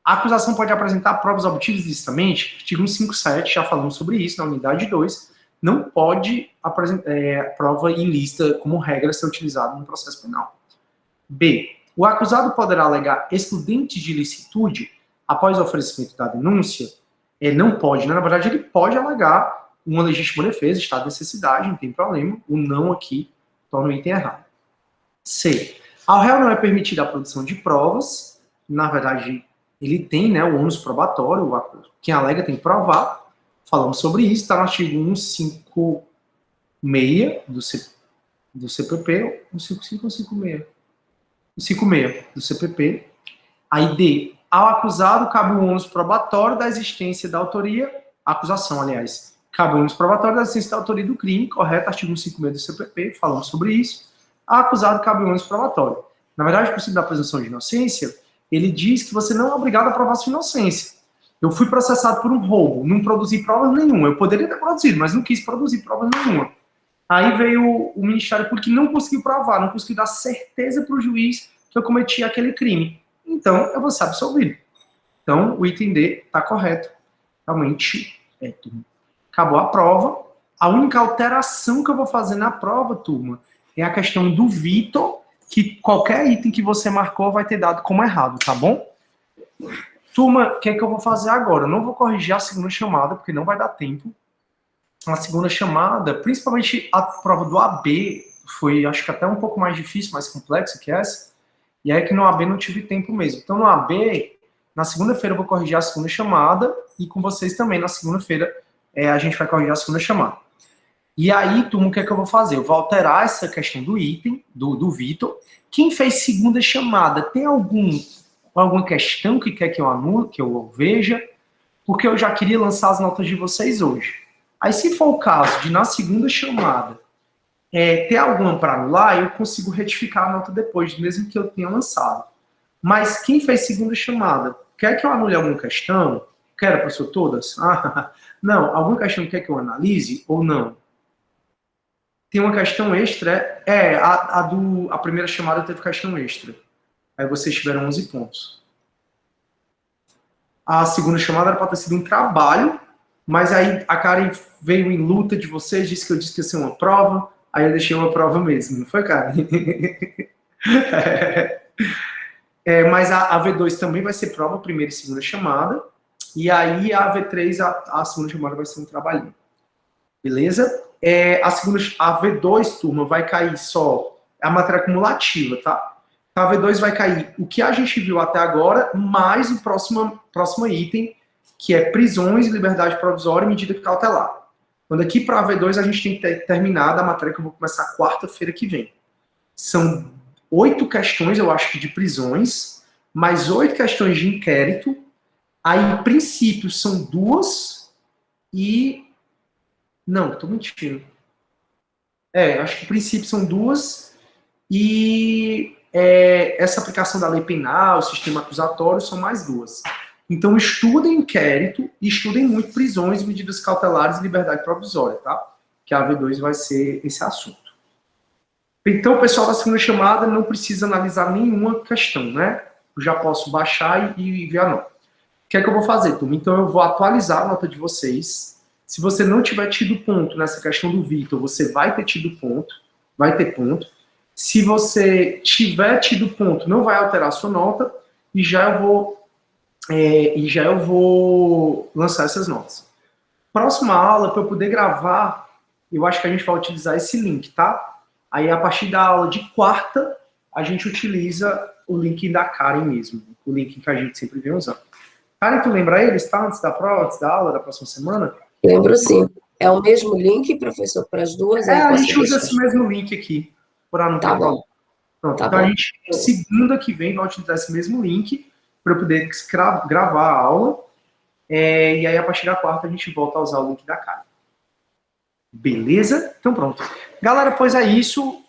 A acusação pode apresentar provas obtidas ilicitamente, artigo 157, já falamos sobre isso na unidade 2, não pode apresentar prova ilícita como regra ser utilizada no processo penal. B. O acusado poderá alegar excludente de ilicitude após o oferecimento da denúncia. Não pode, né? Na verdade, ele pode alegar uma legítima defesa, estado de necessidade, não tem problema. O não aqui torna o item errado. C. Ao réu não é permitida a produção de provas. Na verdade, ele tem, né, o ônus probatório. Quem alega tem que provar. Falamos sobre isso, está no artigo 156 do CPP. 155 ou 56? 56 do CPP. Aí D. Ao acusado, cabe o ônus probatório da existência da autoria, a acusação, aliás, cabe o ônus probatório da existência da autoria do crime, correto? Artigo 156 do CPP, falamos sobre isso. Ao acusado, cabe o ônus probatório. Na verdade, o princípio da presunção de inocência, ele diz que você não é obrigado a provar sua inocência. Eu fui processado por um roubo, não produzi provas nenhuma. Eu poderia ter produzido, mas não quis produzir provas nenhuma. Aí veio o Ministério Público que não conseguiu provar, não conseguiu dar certeza para o juiz que eu cometi aquele crime. Então, eu vou ser absolvido. Então, o item D está correto. Realmente, acabou a prova. A única alteração que eu vou fazer na prova, turma, é a questão do Vitor, que qualquer item que você marcou vai ter dado como errado, tá bom? Turma, o que é que eu vou fazer agora? Eu não vou corrigir a segunda chamada, porque não vai dar tempo. A segunda chamada, principalmente a prova do AB, foi, acho que até um pouco mais difícil, mais complexa que essa. E aí que no AB não tive tempo mesmo. Então, no AB, na segunda-feira eu vou corrigir a segunda chamada e com vocês também na segunda-feira a gente vai corrigir a segunda chamada. E aí, turma, o que é que eu vou fazer? Eu vou alterar essa questão do item, do Vitor. Quem fez segunda chamada, tem alguma questão que quer que eu anule, que eu veja? Porque eu já queria lançar as notas de vocês hoje. Aí, se for o caso de, na segunda chamada, ter alguma para anular, eu consigo retificar a nota depois, mesmo que eu tenha lançado. Mas quem fez segunda chamada, quer que eu anule alguma questão? Quero, professor, todas? Não, alguma questão quer que eu analise ou não? Tem uma questão extra, a primeira chamada teve questão extra. Aí vocês tiveram 11 pontos. A segunda chamada era para ter sido um trabalho, mas aí a Karen veio em luta de vocês, disse que eu disse que ia ser uma prova, aí eu deixei uma prova mesmo, não foi, Karen? Mas a V2 também vai ser prova, primeira e segunda chamada, e aí a V3, a segunda chamada vai ser um trabalhinho. Beleza? A V2, turma, vai cair só a matéria acumulativa, tá? A V2 vai cair o que a gente viu até agora, mais o próximo item, que é prisões, liberdade provisória e medida cautelar. Quando aqui para a V2 a gente tem que ter terminado a matéria que eu vou começar quarta-feira que vem. São 8 questões, eu acho que de prisões, mais 8 questões de inquérito. Aí, em princípio, são 2 e... Não, estou mentindo. Acho que em princípio são 2 e essa aplicação da lei penal, o sistema acusatório, são mais 2. Então, estudem inquérito e estudem muito prisões, medidas cautelares e liberdade provisória, tá? Que a V2 vai ser esse assunto. Então, o pessoal da segunda chamada não precisa analisar nenhuma questão, né? Eu já posso baixar e ver a nota. O que é que eu vou fazer, turma? Então, eu vou atualizar a nota de vocês. Se você não tiver tido ponto nessa questão do Vitor, você vai ter tido ponto, vai ter ponto. Se você tiver tido ponto, não vai alterar a sua nota e já eu vou lançar essas notas. Próxima aula, para eu poder gravar, eu acho que a gente vai utilizar esse link, tá? Aí, a partir da aula de quarta, a gente utiliza o link da Karen mesmo, o link que a gente sempre vem usando. Karen, tu lembra eles, tá? Antes da prova, antes da aula, da próxima semana? Lembro sim. É o mesmo link, professor, para as duas? A gente usa esse mesmo link aqui, para não ter problema. Pronto, tá então bom. a gente, segunda que vem, vai utilizar esse mesmo link para eu poder gravar a aula. E aí, a partir da quarta, a gente volta a usar o link da Karen. Beleza? Então, pronto. Galera, pois é isso.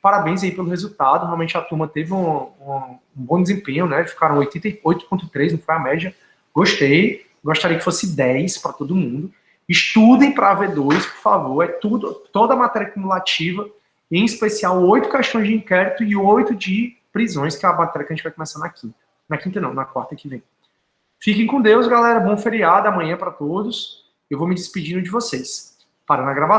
Parabéns aí pelo resultado. Realmente a turma teve um bom desempenho, né? Ficaram 88,3, não foi a média. Gostei. Gostaria que fosse 10 para todo mundo. Estudem para a V2, por favor. Toda a matéria cumulativa, em especial 8 questões de inquérito e 8 de prisões, que é a matéria que a gente vai começar na quinta. Na quinta não, na quarta que vem. Fiquem com Deus, galera. Bom feriado amanhã para todos. Eu vou me despedindo de vocês. Para na gravação.